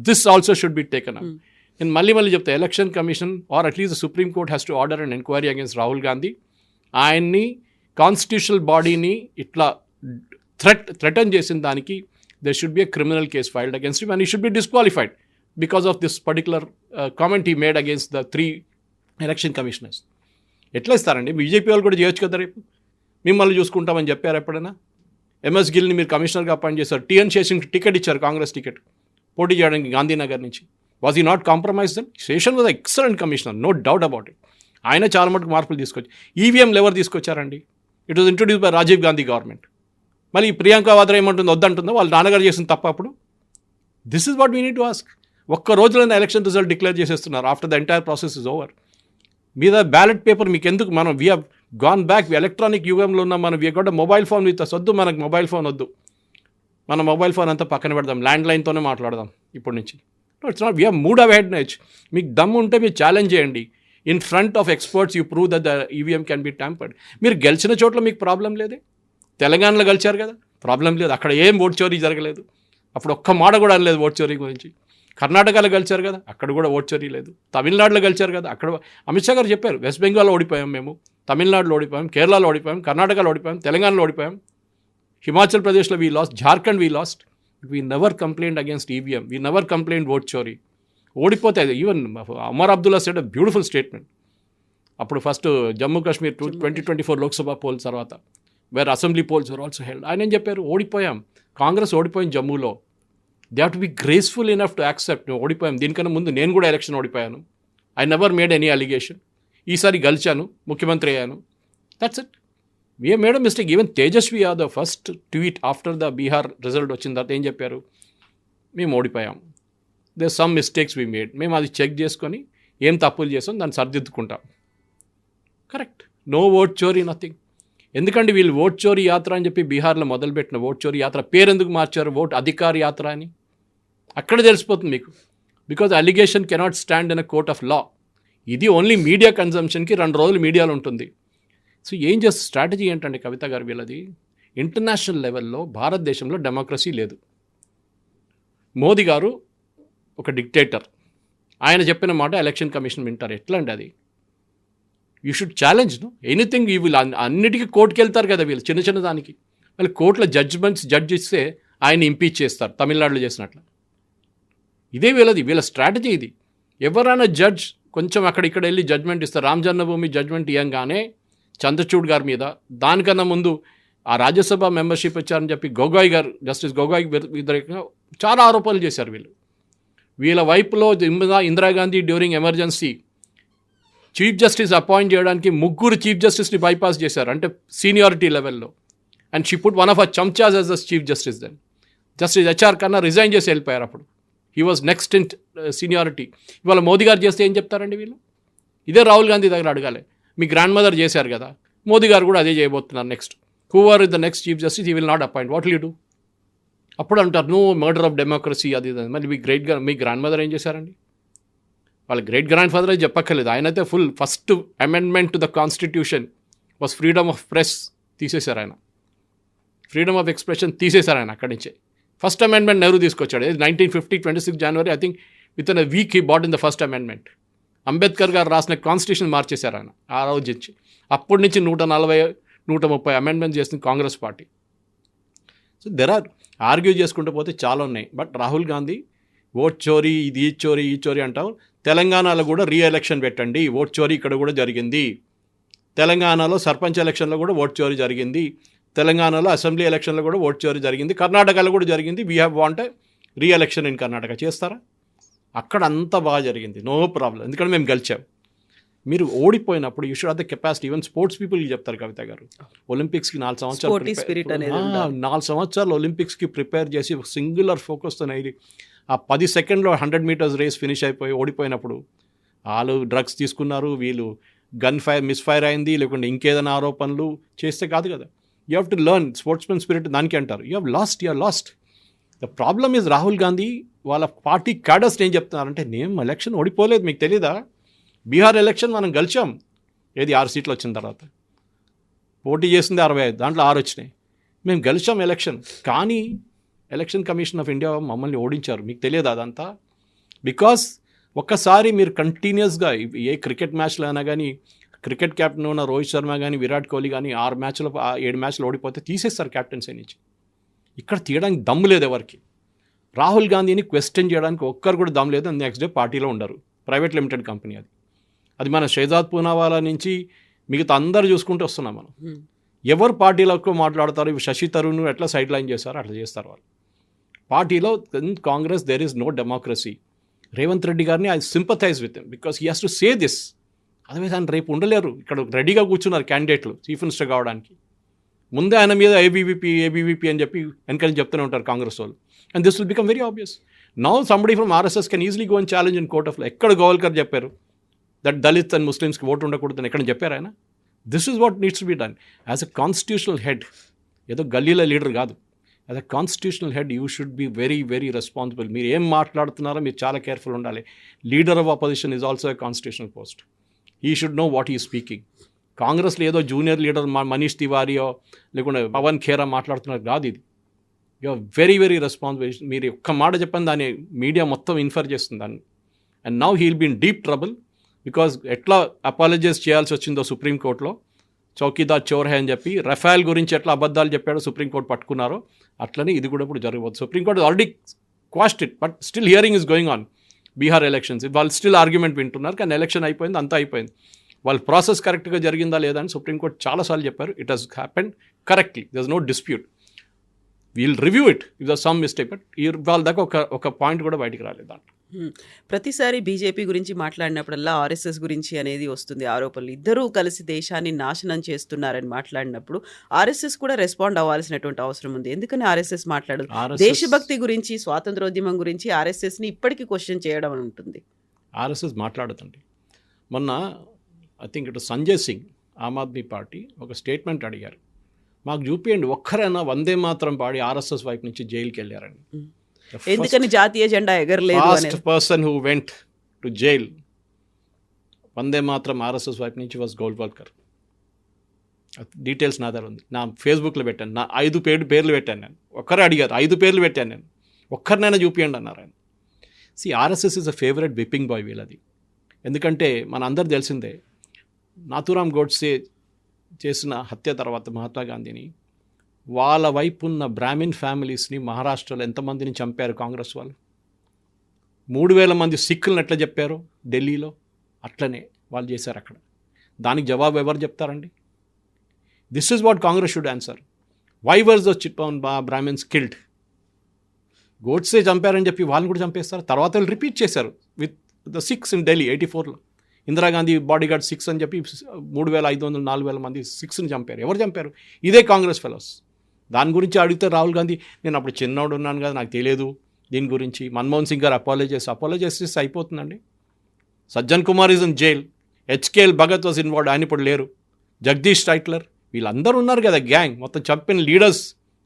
This also should be taken up. నేను మళ్ళీ చెప్తా, election commission or at least supreme court has to order and enquiry against Rahul Gandhi. ఆయన్ని కాన్స్టిట్యూషనల్ బాడీని ఇట్లా థ్రెటన్ చేసిన దానికి there should be a criminal case filed against him and he should be disqualified. Because of this particular comment he made against the 3 election commissioners. ఎట్లా ఇస్తారండి? బీజేపీ వాళ్ళు కూడా చేయొచ్చు కదా, రేపు మిమ్మల్ని చూసుకుంటామని చెప్పారు ఎప్పుడైనా? ఎంఎస్ గిల్ని మీరు కమిషనర్గా అపాయింట్ చేశారు, టీఎన్ శేషన్కి టికెట్ ఇచ్చారు, కాంగ్రెస్ టికెట్ పోటీ చేయడానికి గాంధీనగర్ నుంచి. Was he not compromise then? Seshan was excellent commissioner, no doubt about it. ఆయన చాలా మటుకు మార్పులు తీసుకొచ్చి ఈవీఎంలు ఎవరు తీసుకొచ్చారండి? It was introduce by Rajiv Gandhi government. మళ్ళీ ప్రియాంక వాద్రా ఏమంటుందో వద్దంటుందో, వాళ్ళ నాన్నగారు చేసిన తప్ప అప్పుడు. This is what we need to ask. ఒక్క రోజులోనే ఎలక్షన్ రిజల్ట్ డిక్లేర్ చేసేస్తున్నారు after the entire process is over. మీద బ్యాలెట్ పేపర్ మీకు ఎందుకు? మనం we have gone back, electronic యుగంలో ఉన్న మనం we got mobile phone with వద్దు, మనకు మొబైల్ ఫోన్ వద్దు, మన మొబైల్ ఫోన్ అంతా పక్కన పెడదాం, ల్యాండ్ లైన్తోనే మాట్లాడదాం ఇప్పటి నుంచి. It's not, we have moved ahead much. మీకు దమ్ము ఉంటే మీరు ఛాలెంజ్ చేయండి. In front of experts you prove that the EVM can be tampered. మీరు గెలిచిన చోట్ల మీకు ప్రాబ్లం లేదే. తెలంగాణలో గెలిచారు కదా, ప్రాబ్లం లేదు, అక్కడ ఏం ఓట్ చోరీ జరగలేదు, అప్పుడు ఒక్క మాట కూడా అనలేదు ఓట్ చోరీ గురించి. కర్ణాటకలో గెలిచారు కదా, అక్కడ కూడా ఓట్ చోరీ లేదు. తమిళనాడులో గెలిచారు కదా, అక్కడ అమిత్ షా గారు చెప్పారు, వెస్ట్ బెంగాల్లో ఓడిపోయాం మేము, తమిళనాడులో ఓడిపోయాం, కేరళలో ఓడిపోయాం, కర్ణాటకలో ఓడిపోయాం, తెలంగాణలో ఓడిపోయాం, హిమాచల్ ప్రదేశ్లో we lost, Jharkhand we lost. We never complaint against EVM, we never complaint vote చోరీ. ఓడిపోతే even Omar Abdullah said a beautiful statement అప్పుడు ఫస్ట్ జమ్మూ కాశ్మీర్ 2024 లోక్సభ పోల్స్ తర్వాత, where assembly polls are also held. ఆయన ఏం చెప్పారు? ఓడిపోయాం, కాంగ్రెస్ ఓడిపోయింది జమ్మూలో, they have to be graceful enough to accept. ఓడిపోయాం, దీనికన్నా ముందు నేను కూడా ఎలక్షన్ ఓడిపోయాను, I never made any allegation, ఈసారి గెలిచాను, ముఖ్యమంత్రి అయ్యాను, that's it. We made a mistake. Even Tejashwi Yadav first tweet after the Bihar result వచ్చిన తర్వాత ఏం చెప్పారు? మేము ఓడిపోయాం, they some mistakes we made, మేము అది చెక్ చేసుకొని ఏం తప్పులు చేసాం దాన్ని సరిదిద్దుకుంటాం. కరెక్ట్, నో ఓట్ చోరీ, నథింగ్. ఎందుకంటే వీళ్ళు ఓట్ చోరీ యాత్ర అని చెప్పి బీహార్లో మొదలుపెట్టిన ఓట్ చోరీ యాత్ర పేరు ఎందుకు మార్చారు? ఓట్ అధికార్ యాత్ర అని. అక్కడ తెలిసిపోతుంది మీకు. Because allegation cannot stand in a court of law. ఇది ఓన్లీ మీడియా కన్జంప్షన్కి 2 రోజులు మీడియాలో ఉంటుంది. సో ఏం చేస్తే స్ట్రాటజీ ఏంటంటే కవిత గారు వీళ్ళది, ఇంటర్నేషనల్ లెవెల్లో భారతదేశంలో డెమోక్రసీ లేదు. మోదీ గారు ఒక డిక్టేటర్, ఆయన చెప్పిన మాట ఎలక్షన్ కమిషన్ వింటారు. ఎట్లా అండి అది? You should challenge anything. ఈ వీళ్ళు అన్నిటికీ కోర్టుకి వెళ్తారు కదా వీళ్ళు, చిన్న చిన్న దానికి. వాళ్ళు కోర్టులో జడ్జ్ ఇస్తే ఆయన ఇంపీచ్ చేస్తారు, తమిళనాడులో చేసినట్లు. ఇదే వీళ్ళ స్ట్రాటజీ ఇది. ఎవరైనా జడ్జ్ కొంచెం అక్కడ వెళ్ళి జడ్జ్మెంట్ ఇస్తారు. రామ్ జన్మభూమి జడ్జ్మెంట్ ఇవ్వగానే చంద్రచూడ్ గారి మీద, దానికన్నా ముందు ఆ రాజ్యసభ మెంబర్షిప్ ఇచ్చారని చెప్పి గొగోయ్ గారు, జస్టిస్ గొగోయ్ వ్యతిరేకంగా చాలా ఆరోపణలు చేశారు వీళ్ళు. వీళ్ళ వైపులో Indira Gandhi during emergency chief justice appoint చేయడానికి 3 చీఫ్ జస్టిస్ని బైపాస్ చేశారు, అంటే సీనియారిటీ లెవెల్లో. And she put one of a chamchas as the chief justice. Then justice HR Khanna resign చేసి వెళ్ళిపోయారు. అప్పుడు he was next in seniority. ఇవాళ మోదీ గారు చేస్తే ఏం చెప్తారండి వీళ్ళు? ఇదే రాహుల్ గాంధీ దగ్గర అడగాలి. మీ గ్రాండ్ మదర్ చేశారు కదా, మోదీ గారు కూడా అదే చేయబోతున్నారు next. Who are the next chief justice, he will not appoint, what will you do? అప్పుడు అంటారు నో మర్డర్ ఆఫ్ డెమోక్రసీ అది. మరి మీ గ్రాండ్ మదర్ ఏం చేశారండి? వాళ్ళ గ్రేట్ గ్రాండ్ ఫాదర్ అయితే చెప్పక్కర్లేదు. ఆయనైతే first amendment to the constitution was freedom of press తీసేశారు ఆయన, ఫ్రీడమ్ ఆఫ్ ఎక్స్ప్రెషన్ తీసేశారు ఆయన అక్కడి నుంచే. ఫస్ట్ అమెండ్మెంట్ నెహ్రూ తీసుకొచ్చాడు 1950 26 జనవరి. I think within a week he brought in the first amendment. Ambedkar garu రాసిన కాన్స్టిట్యూషన్ మార్చేశారు ఆయన ఆ రోజు నుంచి. అప్పటి నుంచి 140 130 అమెండ్మెంట్ చేస్తుంది కాంగ్రెస్ పార్టీ. సో ఆర్గ్యూ చేసుకుంటూ పోతే చాలా ఉన్నాయి. బట్ రాహుల్ గాంధీ ఓట్ చోరీ, ఇది ఈ చోరీ అంటావు. తెలంగాణలో కూడా రీఎలక్షన్ పెట్టండి, ఓట్ చోరీ ఇక్కడ కూడా జరిగింది. తెలంగాణలో సర్పంచ్ ఎలక్షన్లో కూడా ఓట్ చోరీ జరిగింది, తెలంగాణలో అసెంబ్లీ ఎలక్షన్లో కూడా ఓట్ చోరీ జరిగింది, కర్ణాటకలో కూడా జరిగింది. We have want re-election in Karnataka. చేస్తారా? అక్కడ అంతా బాగా జరిగింది, నో ప్రాబ్లం, ఎందుకంటే మేము గెలిచాం. మీరు ఓడిపోయినప్పుడు you should have the capacity. Even sports పీపుల్కి చెప్తారు కవిత గారు, ఒలింపిక్స్కి 4 సంవత్సరాలు ఒలింపిక్స్కి ప్రిపేర్ చేసి సింగులర్ ఫోకస్తో ఇది ఆ 10 సెకండ్లో 100 మీటర్స్ రేస్ ఫినిష్ అయిపోయి ఓడిపోయినప్పుడు వాళ్ళు డ్రగ్స్ తీసుకున్నారు, వీళ్ళు మిస్ఫైర్ అయింది, లేకుంటే ఇంకేదైనా ఆరోపణలు చేస్తే కాదు కదా. You have to learn sportsmen spirit. దానికి అంటారు you have lost. The problem is Rahul Gandhi వాళ్ళ పార్టీ క్యాడర్స్ ఏం చెప్తున్నారంటే, నేను ఎలక్షన్ ఓడిపోలేదు, మీకు తెలీదా? బీహార్ ఎలక్షన్ మనం గెలిచాం, ఏది 6 సీట్లు వచ్చిన తర్వాత. పోటీ చేసింది 65, దాంట్లో 6 వచ్చినాయి. మేము గెలిచాం ఎలక్షన్, కానీ ఎలక్షన్ కమిషన్ ఆఫ్ ఇండియా మమ్మల్ని ఓడించారు. మీకు తెలియదు అదంతా? బికాస్ ఒక్కసారి మీరు కంటిన్యూస్గా ఏ క్రికెట్ మ్యాచ్లో అయినా కానీ, క్రికెట్ కెప్టెన్ ఉన్న రోహిత్ శర్మ కానీ, విరాట్ కోహ్లీ కానీ 7 మ్యాచ్లు ఓడిపోతే తీసేస్తారు క్యాప్టెన్సీ నుంచి. ఇక్కడ తీయడానికి దమ్ము లేదు ఎవరికి. రాహుల్ గాంధీని క్వశ్చన్ చేయడానికి ఒక్కరు కూడా దమ్ లేదు. నెక్స్ట్ డే పార్టీలో ఉండరు. ప్రైవేట్ లిమిటెడ్ కంపెనీ అది మన షహజాద్ పూనావాలా నుంచి మిగతా అందరూ చూసుకుంటూ వస్తున్నాం మనం. ఎవరు పార్టీలకు మాట్లాడతారు, ఇవి శశి తరూర్ను ఎట్లా సైడ్ లైన్ చేస్తారో అట్లా చేస్తారు వాళ్ళు. పార్టీలో Congress there is no democracy. Revanth Reddy గారిని I sympathize with him because he has to say this. Otherwise ఆయన రేపు ఉండలేరు. ఇక్కడ రెడీగా కూర్చున్నారు క్యాండిడేట్లు చీఫ్ మినిస్టర్ కావడానికి. ముందే ఆయన మీద ఏబీవీపీ అని చెప్పి వెనకని చెప్తూనే ఉంటారు కాంగ్రెస్ వాళ్ళు. And this will become very obvious. Now somebody from RSS can easily go and challenge in court of లా. ఎక్కడ గోవల్కర్ చెప్పారు దట్ దళిత్ అండ్ ముస్లిమ్స్కి ఓటు ఉండకూడదని ఎక్కడ చెప్పారు ఆయన? This is what needs to be done as a constitutional head. ఏదో గల్లీల లీడర్ కాదు. As a constitutional head you should be very very responsible. మీరు ఏం మాట్లాడుతున్నారో మీరు చాలా కేర్ఫుల్ ఉండాలి. Leader of opposition is also a constitutional post. He should know what he speaking. కాంగ్రెస్లో ఏదో జూనియర్ లీడర్ మనీష్ తివారీయో లేకుంటే పవన్ ఖేరా మాట్లాడుతున్నారు కాదు. ఇది you are very very responsible. మీరు ఒక్క మాట చెప్పని దాన్ని మీడియా మొత్తం ఇన్ఫర్ చేస్తుంది దాన్ని. And now he'll be in deep trouble because ఎట్లా అపాలజైజ్ చేయాల్సి వచ్చిందో సుప్రీంకోర్టులో చౌకీదార్ చోర్ హై అని చెప్పి రఫేల్ గురించి ఎట్లా అబద్ధాలు చెప్పాడో సుప్రీంకోర్టు పట్టుకున్నారో అట్లనే ఇది కూడా ఇప్పుడు జరగబోతుంది. Supreme court already quashed it but still hearing is going on. Bihar elections వాళ్ళు స్టిల్ ఆర్గ్యుమెంట్ వింటున్నారు కానీ ఎలక్షన్ అయిపోయింది, అంతా అయిపోయింది. వాళ్ళ ప్రాసెస్ కరెక్ట్గా జరిగిందా లేదా అని సుప్రీంకోర్టు చాలాసార్లు చెప్పారు. It has happened correctly, there is no dispute. We'll review it if there some mistake. But వాళ్ళ దాకా ఒక పాయింట్ కూడా బయటికి రాలేదు దాంట్లో. ప్రతిసారి బీజేపీ గురించి మాట్లాడినప్పుడల్లా ఆర్ఎస్ఎస్ గురించి అనేది వస్తుంది ఆరోపణలు. ఇద్దరూ కలిసి దేశాన్ని నాశనం చేస్తున్నారని మాట్లాడినప్పుడు ఆర్ఎస్ఎస్ కూడా రెస్పాండ్ అవ్వాల్సినటువంటి అవసరం ఉంది. ఎందుకని ఆర్ఎస్ఎస్ మాట్లాడదు? దేశభక్తి గురించి, స్వాతంత్రోద్యమం గురించి ఆర్ఎస్ఎస్ని ఇప్పటికీ క్వశ్చన్ చేయడం అని ఉంటుంది. ఆర్ఎస్ఎస్ మాట్లాడదండి. మొన్న ఐ థింక్ ఇటు సంజయ్ సింగ్ ఆమ్ ఆద్మీ పార్టీ ఒక స్టేట్మెంట్ అడిగారు, మాకు చూపియండి ఒక్కరైనా వందే మాత్రం పాడి ఆర్ఎస్ఎస్ వైపు నుంచి జైలుకి వెళ్ళారండి. ఎందుకని జాతీయ జెండా ఎగరలేదు? First person who went to jail వందే మాత్రం ఆర్ఎస్ఎస్ వైపు నుంచి వాజ్ గోల్వాల్కర్. డీటెయిల్స్ నా దగ్గర ఉంది. నా ఫేస్బుక్లో పెట్టాను. నా 5 పేర్లు పెట్టాను నేను. ఒక్కరే అడిగారు, 5 పేర్లు పెట్టాను నేను. ఒక్కరినైనా చూపియండి అన్నారు ఆయన. RSS is a favourite whipping boy వీళ్ళది. ఎందుకంటే మన అందరు తెలిసిందే నాథూరామ్ గోడ్సే చేసిన హత్య తర్వాత మహాత్మా గాంధీని వాళ్ళ వైపు ఉన్న బ్రాహ్మిన్ ఫ్యామిలీస్ని మహారాష్ట్రలో ఎంతమందిని చంపారు కాంగ్రెస్ వాళ్ళు? 3,000 మంది సిక్కులను ఎట్లా చెప్పారు ఢిల్లీలో, అట్లనే వాళ్ళు చేశారు అక్కడ. దానికి జవాబు ఎవరు చెప్తారండి? This is what Congress should answer. Why was the Chitpavan brahmins killed? Godse చంపారని చెప్పి వాళ్ళని కూడా చంపేస్తారు. తర్వాత వాళ్ళు రిపీట్ చేశారు with the Sikhs in Delhi 84లో. ఇందిరాగాంధీ బాడీగార్డ్ 6 అని చెప్పి 3,500 4,000 మంది 6ని చంపారు. ఎవరు చంపారు? ఇదే కాంగ్రెస్ ఫెలోస్. దాని గురించి అడిగితే రాహుల్ గాంధీ నేను అప్పుడు చిన్నోడు ఉన్నాను కదా నాకు తెలియదు దీని గురించి. మన్మోహన్ సింగ్ గారు అపాలజైజ్ చేస్తే అయిపోతుందండి. Sajjan Kumar is in jail. HKL Bhagat was involved, ఆయన ఇప్పుడు లేరు. జగదీష్ టైట్లర్ వీళ్ళందరూ ఉన్నారు కదా గ్యాంగ్. మొత్తం చంపిన లీడర్స్.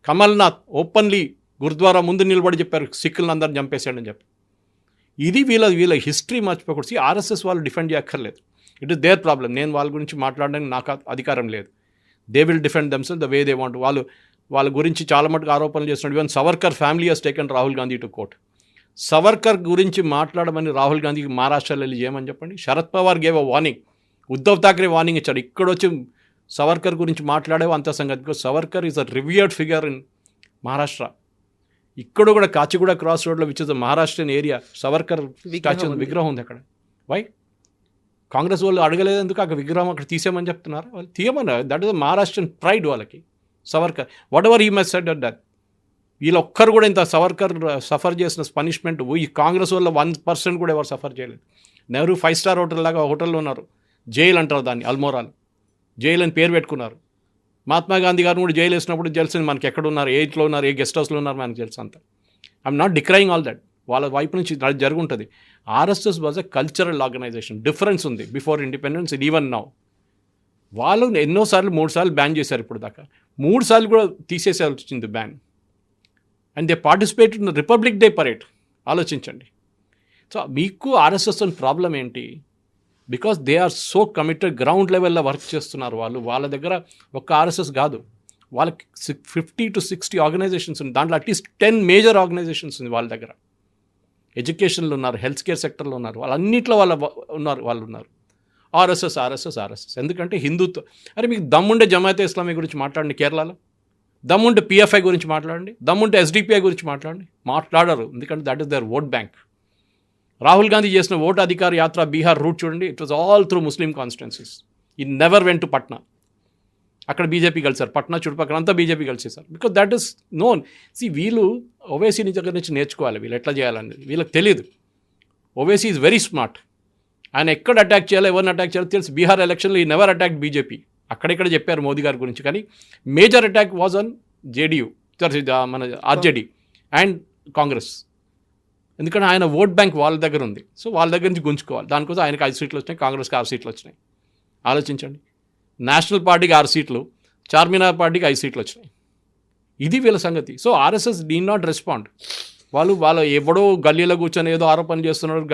కమల్నాథ్ ఓపెన్లీ గురుద్వారా ముందు నిలబడి చెప్పారు సిక్కులను అందరిని చంపేశాడని చెప్పి. ఇది వీళ్ళ హిస్టరీ మర్చిపోకూడదు. ఆర్ఎస్ఎస్ వాళ్ళు డిఫెండ్ చేయక్కర్లేదు. It is their problem. నేను వాళ్ళ గురించి మాట్లాడడానికి నాకు అధికారం లేదు. They will defend themselves the way they want. వాళ్ళ గురించి చాలా మటుకు ఆరోపణలు చేస్తున్నారు. Even Savarkar family has taken Rahul Gandhi to court. Savarkar గురించి మాట్లాడమని రాహుల్ గాంధీకి మహారాష్ట్రలో వెళ్ళి చేయమని చెప్పండి. Sharad Pawar gave a warning. Uddhav Thackeray warning ఇచ్చాడు. ఇక్కడ వచ్చి సవర్కర్ గురించి మాట్లాడేవో అంత సంగతి. Because Savarkar is a revered figure in Maharashtra. ఇక్కడ కూడా కాచిగూడ క్రాస్ రోడ్లో which is the Maharashtrian area Savarkar statue విగ్రహం ఉంది అక్కడ. వై కాంగ్రెస్ వాళ్ళు అడగలేదు ఎందుకు అక్కడ విగ్రహం అక్కడ తీసేయమని చెప్తున్నారు? వాళ్ళు తీయమన్నారు. దట్ ఇస్ మహారాష్ట్రన్ ప్రైడ్ వాళ్ళకి. Savarkar what ever he must said that. వీళ్ళు ఒక్కరు కూడా ఇంత సవర్కర్ సఫర్ చేసిన పనిష్మెంట్ ఈ కాంగ్రెస్ వల్ల 1% కూడా ఎవరు సఫర్ చేయలేదు. నెహ్రూ 5-star హోటల్ లాగా హోటల్లో ఉన్నారు. జైలు అంటారు దాన్ని, అల్మోరాలు జైలు అని పేరు పెట్టుకున్నారు. మహాత్మా గాంధీ గారిని కూడా జైలు వేసినప్పుడు తెలిసింది మనకి ఎక్కడ ఉన్నారు, ఏ ఇంట్లో ఉన్నారు, ఏ గెస్ట్ హౌస్లో ఉన్నారు మనకు తెలుసు అంత. I'm not decrying all that. వాళ్ళ వైపు నుంచి జరుగుంటుంది. RSS was a cultural organisation. Difference ఉంది before independence in even now. వాళ్ళు ఎన్నోసార్లు 3 సార్లు బ్యాన్ చేశారు. ఇప్పుడు దాకా 3 సార్లు కూడా తీసేసాల్సి వచ్చింది ban. And they participate in Republic Day parade. ఆలోచించండి. సో మీకు ఆర్ఎస్ఎస్ అని ప్రాబ్లం ఏంటి? Because they are so committed. Ground లెవెల్లో వర్క్ చేస్తున్నారు వాళ్ళు. వాళ్ళ దగ్గర ఒక్క ఆర్ఎస్ఎస్ కాదు, వాళ్ళకి 50 to 60 ఆర్గనైజేషన్స్ ఉంది. దాంట్లో అట్లీస్ట్ 10 మేజర్ ఆర్గనైజేషన్స్ ఉంది వాళ్ళ దగ్గర. ఎడ్యుకేషన్లో ఉన్నారు, హెల్త్ కేర్ సెక్టర్లో ఉన్నారు, వాళ్ళన్నింటిలో వాళ్ళు ఉన్నారు. ఆర్ఎస్ఎస్. ఎందుకంటే హిందుత్వ. అరే మీకు దమ్ముండే జమాయతే ఇస్లామీ గురించి మాట్లాడండి కేరళలో. దమ్ముంటే పిఎఫ్ఐ గురించి మాట్లాడండి, దమ్ముంటే ఎస్డిపిఐ గురించి మాట్లాడండి. మాట్లాడరు, ఎందుకంటే that is their vote bank. Rahul Gandhi చేసిన ఓటు అధికార యాత్ర బీహార్ రూట్ చూడండి, it was all through Muslim constituencies. He never went to Patna. అక్కడ బీజేపీ కలిసారు, పట్నా చుట్టుపక్కల అంతా బీజేపీ కలిసేసారు. Because that is known. వీళ్ళు ఓవైసీ దగ్గర నుంచి నేర్చుకోవాలి, వీళ్ళు ఎట్లా చేయాలనేది వీళ్ళకి తెలియదు. Owaisi is very smart. ఆయన ఎక్కడ అటాక్ చేయాలో, ఎవరిని అటాక్ చేయాలో తెలుసు. బీహార్ ఎలక్షన్లో ఈ నెవర్ అటాక్ బీజేపీ. అక్కడెక్కడ చెప్పారు మోదీ గారి గురించి, కానీ major attack was on JDU, మన ఆర్జేడీ అండ్ కాంగ్రెస్. ఎందుకంటే ఆయన ఓట్ బ్యాంక్ వాళ్ళ దగ్గర ఉంది. సో వాళ్ళ దగ్గర నుంచి గుంజుకోవాలి. దానికోసం ఆయనకి 5 సీట్లు వచ్చినాయి, కాంగ్రెస్కి 6 సీట్లు వచ్చినాయి. ఆలోచించండి, నేషనల్ పార్టీకి 6 సీట్లు, చార్మినార్ పార్టీకి 5 సీట్లు వచ్చినాయి. ఇది వీళ్ళ సంగతి. So RSS did not respond. వాళ్ళు ఎవడో గల్లీలో కూర్చొని ఏదో ఆరోపణ చేస్తున్నారు,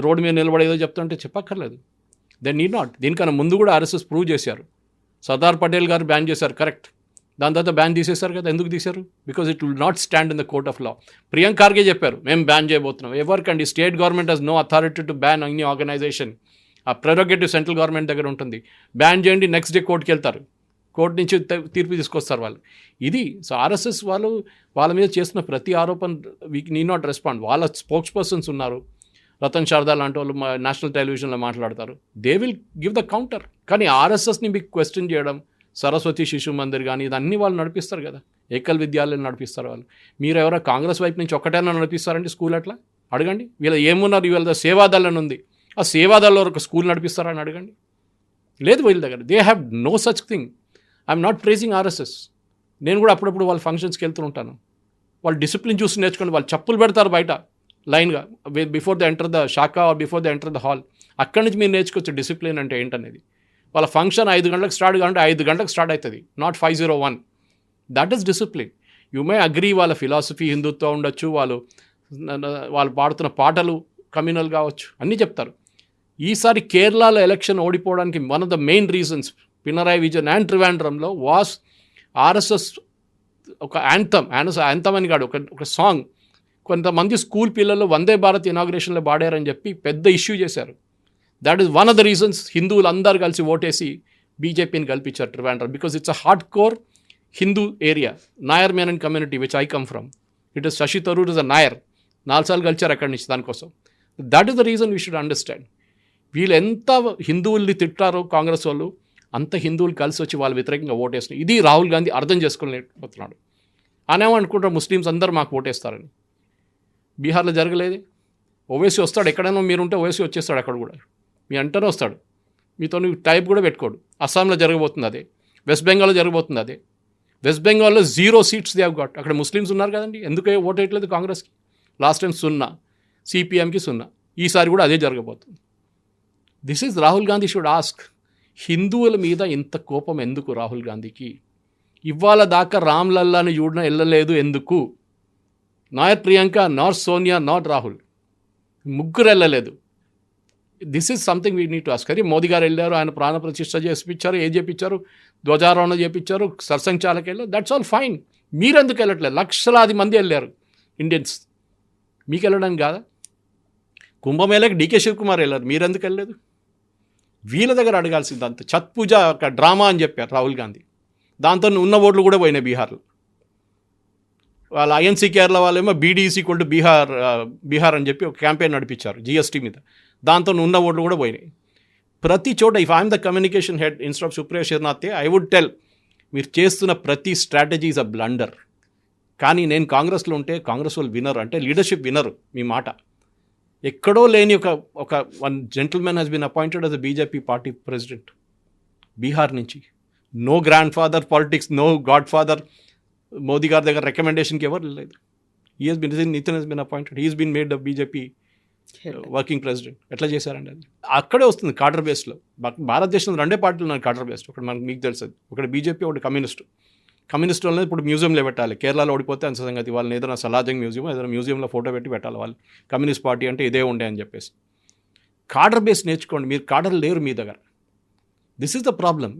రోడ్డు మీద నిలబడి ఏదో చెప్తుంటే చెప్పక్కర్లేదు. They need not. దీనికన్నా ముందు కూడా ఆర్ఎస్ఎస్ ప్రూవ్ చేశారు. సర్దార్ పటేల్ గారు బ్యాన్ చేశారు, కరెక్ట్. దాని తర్వాత బ్యాన్ తీసేశారు కదా. ఎందుకు తీశారు? Because it will not stand in the court of law. Priyank Kharge చెప్పారు, మేము బ్యాన్ చేయబోతున్నాం. ఎవరికండి? State government has no authority to ban any organisation. ఆ ప్రెరోగేటివ్ సెంట్రల్ గవర్నమెంట్ దగ్గర ఉంటుంది. బ్యాన్ చేయండి, నెక్స్ట్ డే కోర్టుకి వెళ్తారు, కోర్టు నుంచి తీర్పు తీసుకొస్తారు వాళ్ళు. ఇది. సో ఆర్ఎస్ఎస్ వాళ్ళ మీద చేస్తున్న ప్రతి ఆరోపణ వీ నీడ్ నాట్ రెస్పాండ్. వాళ్ళ స్పోక్స్ పర్సన్స్ ఉన్నారు, రతన్ శారదా లాంటి వాళ్ళు నేషనల్ టెలివిజన్లో మాట్లాడతారు. They will give the counter. కానీ ఆర్ఎస్ఎస్ని మీకు క్వశ్చన్ చేయడం, సరస్వతి శిశు మందిర్ కానీ ఇదన్నీ వాళ్ళు నడిపిస్తారు కదా, ఏకల్ విద్యాలయం నడిపిస్తారు వాళ్ళు. మీరు ఎవరో కాంగ్రెస్ వైపు నుంచి ఒక్కటైనా నడిపిస్తారండి స్కూల్? అట్లా అడగండి. వీళ్ళ ఏమున్నారు, వీళ్ళ సేవాదళం ఉంది, ఆ సేవాదళంలో ఒక స్కూల్ నడిపిస్తారని అడగండి. లేదు వీళ్ళ దగ్గర. They have no such thing. I'm not praising RSS. నేను కూడా అప్పుడప్పుడు వాళ్ళ ఫంక్షన్స్కి వెళ్తూ ఉంటాను. వాళ్ళు డిసిప్లిన్ చూసి నేర్చుకోండి. వాళ్ళు చెప్పులు పెడతారు బయట లైన్గా, before the enter the shakha or before the enter the hall. అక్కడి నుంచి మీరు నేర్చుకోవచ్చు డిసిప్లిన్ అంటే ఏంటనేది. వాళ్ళ ఫంక్షన్ 5 గంటలకు స్టార్ట్ కావాలంటే 5 గంటలకు స్టార్ట్ అవుతుంది, not 5:01. That is discipline. You may agree వాళ్ళ ఫిలాసఫీ హిందుత్వం ఉండొచ్చు, వాళ్ళు పాడుతున్న పాటలు కమ్యూనల్ కావచ్చు, అన్నీ చెప్తారు. ఈసారి కేరళలో ఎలక్షన్ ఓడిపోవడానికి one of the main reasons Pinarayi Vijayan and త్రివేంద్రంలో వాస్ ఆర్ఎస్ఎస్ ఒక యాంథమ్ అని కాదు, ఒక సాంగ్. కొంతమంది స్కూల్ పిల్లలు వందే భారత్ ఇనాగ్రేషన్లో పాడారని చెప్పి పెద్ద ఇష్యూ చేశారు. That is one of the reasons హిందువులు అందరూ కలిసి ఓటేసి బీజేపీని కల్పించారు Trivandrum. Because it's a hard core Hindu area, Nair Menon community which I come from. It is Shashi Tharoor is a Nair. 4 సార్లు కలిచారు అక్కడి నుంచి దానికోసం. That is the reason we should understand. వీళ్ళు ఎంత హిందువుల్ని తిట్టారో కాంగ్రెస్ వాళ్ళు, అంత హిందువులు కలిసి వచ్చి వాళ్ళ వ్యతిరేకంగా ఓటేస్తున్నారు. ఇది రాహుల్ గాంధీ అర్థం చేసుకోలేకపోతున్నాడు. అనేమనుకుంటారు ముస్లిమ్స్ అందరూ మాకు ఓటేస్తారని. బీహార్లో జరగలేదు. ఓవైసీ వస్తాడు, ఎక్కడైనా మీరుంటే ఓవైసీ వచ్చేస్తాడు అక్కడ కూడా. మీ అంటనే వస్తాడు, మీతో టైప్ కూడా పెట్టుకోడు. అస్సాంలో జరగబోతుంది అదే, వెస్ట్ బెంగాల్లో జరగబోతుంది అదే. వెస్ట్ బెంగాల్లో 0 సీట్స్ దే హావ్ గాట్. అక్కడ ముస్లిమ్స్ ఉన్నారు కదండి, ఎందుకు ఓటు వేయట్లేదు కాంగ్రెస్కి? Last time 0, సిపిఎంకి 0. ఈసారి కూడా అదే జరగబోతుంది. This is Rahul Gandhi should ask. హిందువుల మీద ఇంత కోపం ఎందుకు రాహుల్ గాంధీకి? ఇవాళ దాకా రామ్లల్లాని చూడడం వెళ్ళలేదు ఎందుకు? నాయర్ ప్రియాంక, నాట్ సోనియా, నాట్ రాహుల్, ముగ్గురు వెళ్ళలేదు. This is something we need to ask. అది మోదీ గారు వెళ్ళారు, ఆయన ప్రాణ ప్రతిష్ఠ చేయించారు, ఏం చేయించారు, ధ్వజారోహణ చేయించారు, సర్సంఘ్ చాలకి వెళ్ళారు, దట్స్ ఆల్ ఫైన్. మీరెందుకు వెళ్ళట్లేదు? లక్షలాది మంది వెళ్ళారు ఇండియన్స్, మీకు వెళ్ళడానికి కాదా? కుంభమేళకి డీకే శివకుమార్ వెళ్ళారు, మీరెందుకు వెళ్ళలేదు? వీళ్ళ దగ్గర అడగాల్సింది. అంత ఛత్ పూజ ఒక డ్రామా అని చెప్పారు రాహుల్ గాంధీ. దాంతో ఉన్న ఓట్లు కూడా పోయినాయి బీహార్లో. వాళ్ళ ఐఎన్సీ కేరళ వాళ్ళేమో బీడీసీ ఈక్వల్ టు బీహార్ అని చెప్పి ఒక క్యాంపెయిన్ నడిపించారు జీఎస్టీ మీద. దాంతో ఉన్న ఓట్లు కూడా పోయినాయి. ప్రతి చోట if I'm the communication head instead of Supriya Shrinate, I would tell, మీరు చేస్తున్న ప్రతి స్ట్రాటజీ ఈజ్ అ బ్లండర్. కానీ నేను కాంగ్రెస్లో ఉంటే కాంగ్రెస్ వాళ్ళు వినరు, అంటే లీడర్షిప్ వినరు మీ మాట. ఎక్కడో లేని ఒక one gentleman has been appointed as a BJP party president Bihar నుంచి. No grandfather politics, no godfather. Modi గారి దగ్గర రికమెండేషన్కి ఎవరు లేదు. Nitin has been appointed, he's been made the BJP working president. ఎట్లా చేశారండి అది? అక్కడే వస్తుంది కాడర్ బేస్లో. భారతదేశంలో 2 పార్టీలు ఉన్నాయి కాడర్ బేస్డ్. ఒకటి మనకు మీకు తెలుసు, ఒకటి బీజేపీ, ఒకటి కమ్యూనిస్ట్ వాళ్ళని ఇప్పుడు మ్యూజియంలో పెట్టాలి. కేరళలో ఓడిపోతే అంత సంగతి, వాళ్ళని ఏదైనా సలాజంగ్ ఏదైనా మ్యూజియంలో ఫోటో పెట్టి పెట్టాలి. వాళ్ళు కమ్యూనిస్ట్ పార్టీ అంటే ఇదే ఉండే అని చెప్పేసి. కాడర్ బేస్ నేర్చుకోండి. మీరు కాడర్ లేరు మీ దగ్గర. This is the problem.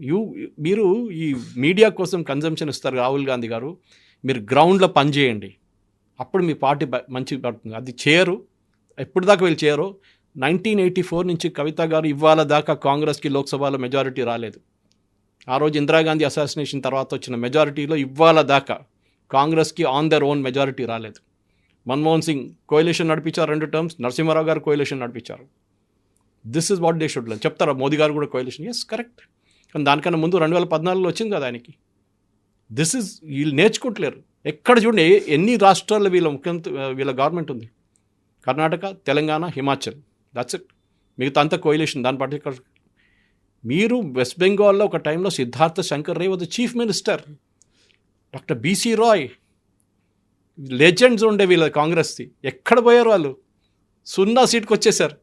మీరు ఈ మీడియా కోసం కన్జంప్షన్ ఇస్తారు రాహుల్ గాంధీ గారు. మీరు గ్రౌండ్లో పనిచేయండి, అప్పుడు మీ పార్టీ మంచి పడుతుంది. అది చేయరు. ఎప్పుడు దాకా వీళ్ళు చేయరు. 1984 నుంచి కవిత గారు ఇవాళ దాకా కాంగ్రెస్కి లోక్సభలో మెజారిటీ రాలేదు. ఆ రోజు ఇందిరాగాంధీ అసాసినేషన్ తర్వాత వచ్చిన మెజారిటీలో ఇవాళ దాకా కాంగ్రెస్కి ఆన్ దర్ ఓన్ మెజారిటీ రాలేదు. మన్మోహన్ సింగ్ కోయిలేషన్ నడిపించారు 2 టర్మ్స్, నరసింహారావు గారు కోయిలేషన్ నడిపించారు. This is what they should learn. చెప్తారా మోదీ గారు కూడా కోయిలేషన్? Yes, correct. కానీ దానికన్నా ముందు 2014లో వచ్చింది కదా ఆయనకి. దిస్ ఇస్ వీళ్ళు నేర్చుకుంటలేరు. ఎక్కడ చూడండి ఎన్ని రాష్ట్రాల్లో వీళ్ళ గవర్నమెంట్ ఉంది. Karnataka, Telangana, Himachal, that's it. మిగతా అంతా కోయిలేషన్. దాని పర్టికులర్ మీరు వెస్ట్ బెంగాల్లో ఒక టైంలో Siddhartha Shankar Ray was the chief minister. Doctor BC Roy, legends ఉండే వీళ్ళ కాంగ్రెస్ది. ఎక్కడ పోయారు వాళ్ళు? 0 సీట్కి వచ్చేసారు.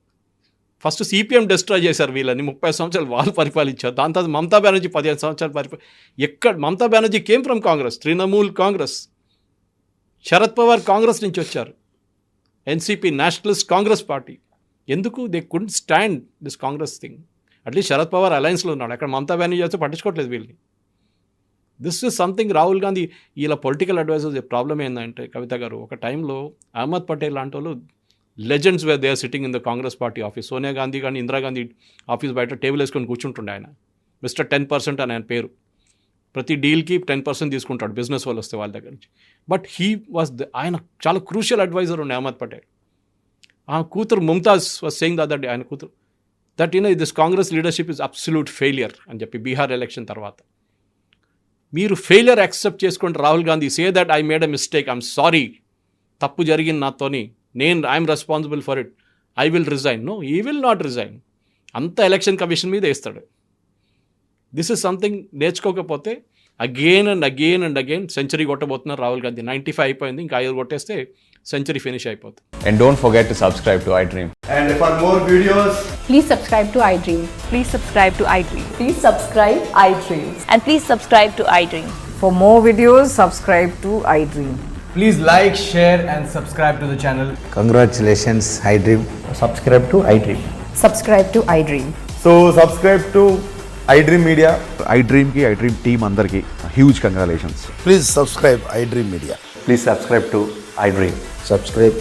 ఫస్ట్ సిపిఎం డిస్ట్రాయ్ చేశారు వీళ్ళని. 30 సంవత్సరాలు వాళ్ళు పరిపాలించారు. దాని తర్వాత మమతా బెనర్జీ 15 సంవత్సరాలు ఎక్కడ? Mamata Banerjee came from Congress, Trinamool Congress. శరద్ పవార్ కాంగ్రెస్ నుంచి వచ్చారు. NCP, nationalist Congress party. ఎందుకు? They couldn't stand this Congress thing. At least Sharad Pawar అలయన్స్లో ఉన్నాడు. అక్కడ మమతా బెనర్జీ చేస్తే పట్టించుకోవట్లేదు వీళ్ళని. This is something. Rahul Gandhi ఇలా పొలిటికల్ అడ్వైజర్స్ ప్రాబ్లం ఏంటంటే కవిత గారు, ఒక టైంలో అహ్మద్ పటేల్ లాంటి వాళ్ళు legends where they are sitting in the Congress party office. Sonia Gandhi కానీ ఇందిరాగాంధీ ఆఫీస్ బయట టేబుల్ వేసుకొని కూర్చుంటుండే ఆయన. మిస్టర్ 10% అని ఆయన పేరు. ప్రతి డీల్కి 10% తీసుకుంటాడు బిజినెస్ వాళ్ళు వస్తే వాళ్ళ దగ్గర నుంచి. బట్ హీ వాజ్ ఆయన చాలా క్రూషియల్ అడ్వైజర్ ఉండే అహ్మద్ పటేల్. ఆ కూతురు Mumtaz was saying that day, ఆయన కూతురు, that this Congress leadership is absolute failure అని చెప్పి బీహార్ ఎలక్షన్ తర్వాత. మీరు ఫెయిలియర్ యాక్సెప్ట్ చేసుకుంటే Rahul Gandhi say that I made a mistake, I'm sorry, తప్పు జరిగింది నాతోని, I'm responsible for it, I will resign. No, he will not resign. అంత ఎలక్షన్ కమిషన్ మీద వేస్తాడు. దిస్ ఇస్ సంథింగ్ నేర్చుకోకపోతే అగైన్ అండ్ అగైన్ సెంచరీ కొట్టబోతున్నారు రాహుల్ గాంధీ. 95 అయిపోయింది, ఇంకా 5 కొట్టేస్తే సెంచరీ ఫినిష్ అయిపోతుంది. And don't forget to subscribe to iDream. And for more videos, Please subscribe to iDream. Please subscribe to iDream. Please subscribe iDream. And please subscribe to iDream. For more videos, subscribe to iDream. please like, share and subscribe to the channel. Congratulations, iDream. Subscribe to iDream. Subscribe to iDream. So subscribe to iDream Media. iDream ki iDream team andarki huge congratulations. Please subscribe iDream Media. Please subscribe to iDream. Subscribe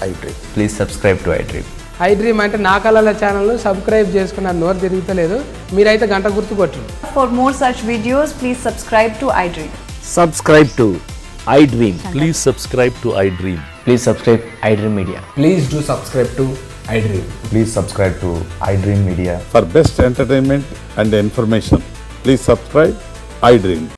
iDream. Please subscribe to iDream. iDream అంటే నా కళల ఛానల్ సబ్స్క్రైబ్ చేసుకున్న నోరు తిరుగుతలేదు, మీరైతే గంట గుర్తు కొట్టండి. For more such videos, please subscribe to iDream. Subscribe to iDream. Please subscribe to iDream. Please subscribe iDream Media. Please do subscribe to iDream. Please subscribe to iDream Media. For best entertainment and information, please subscribe iDream.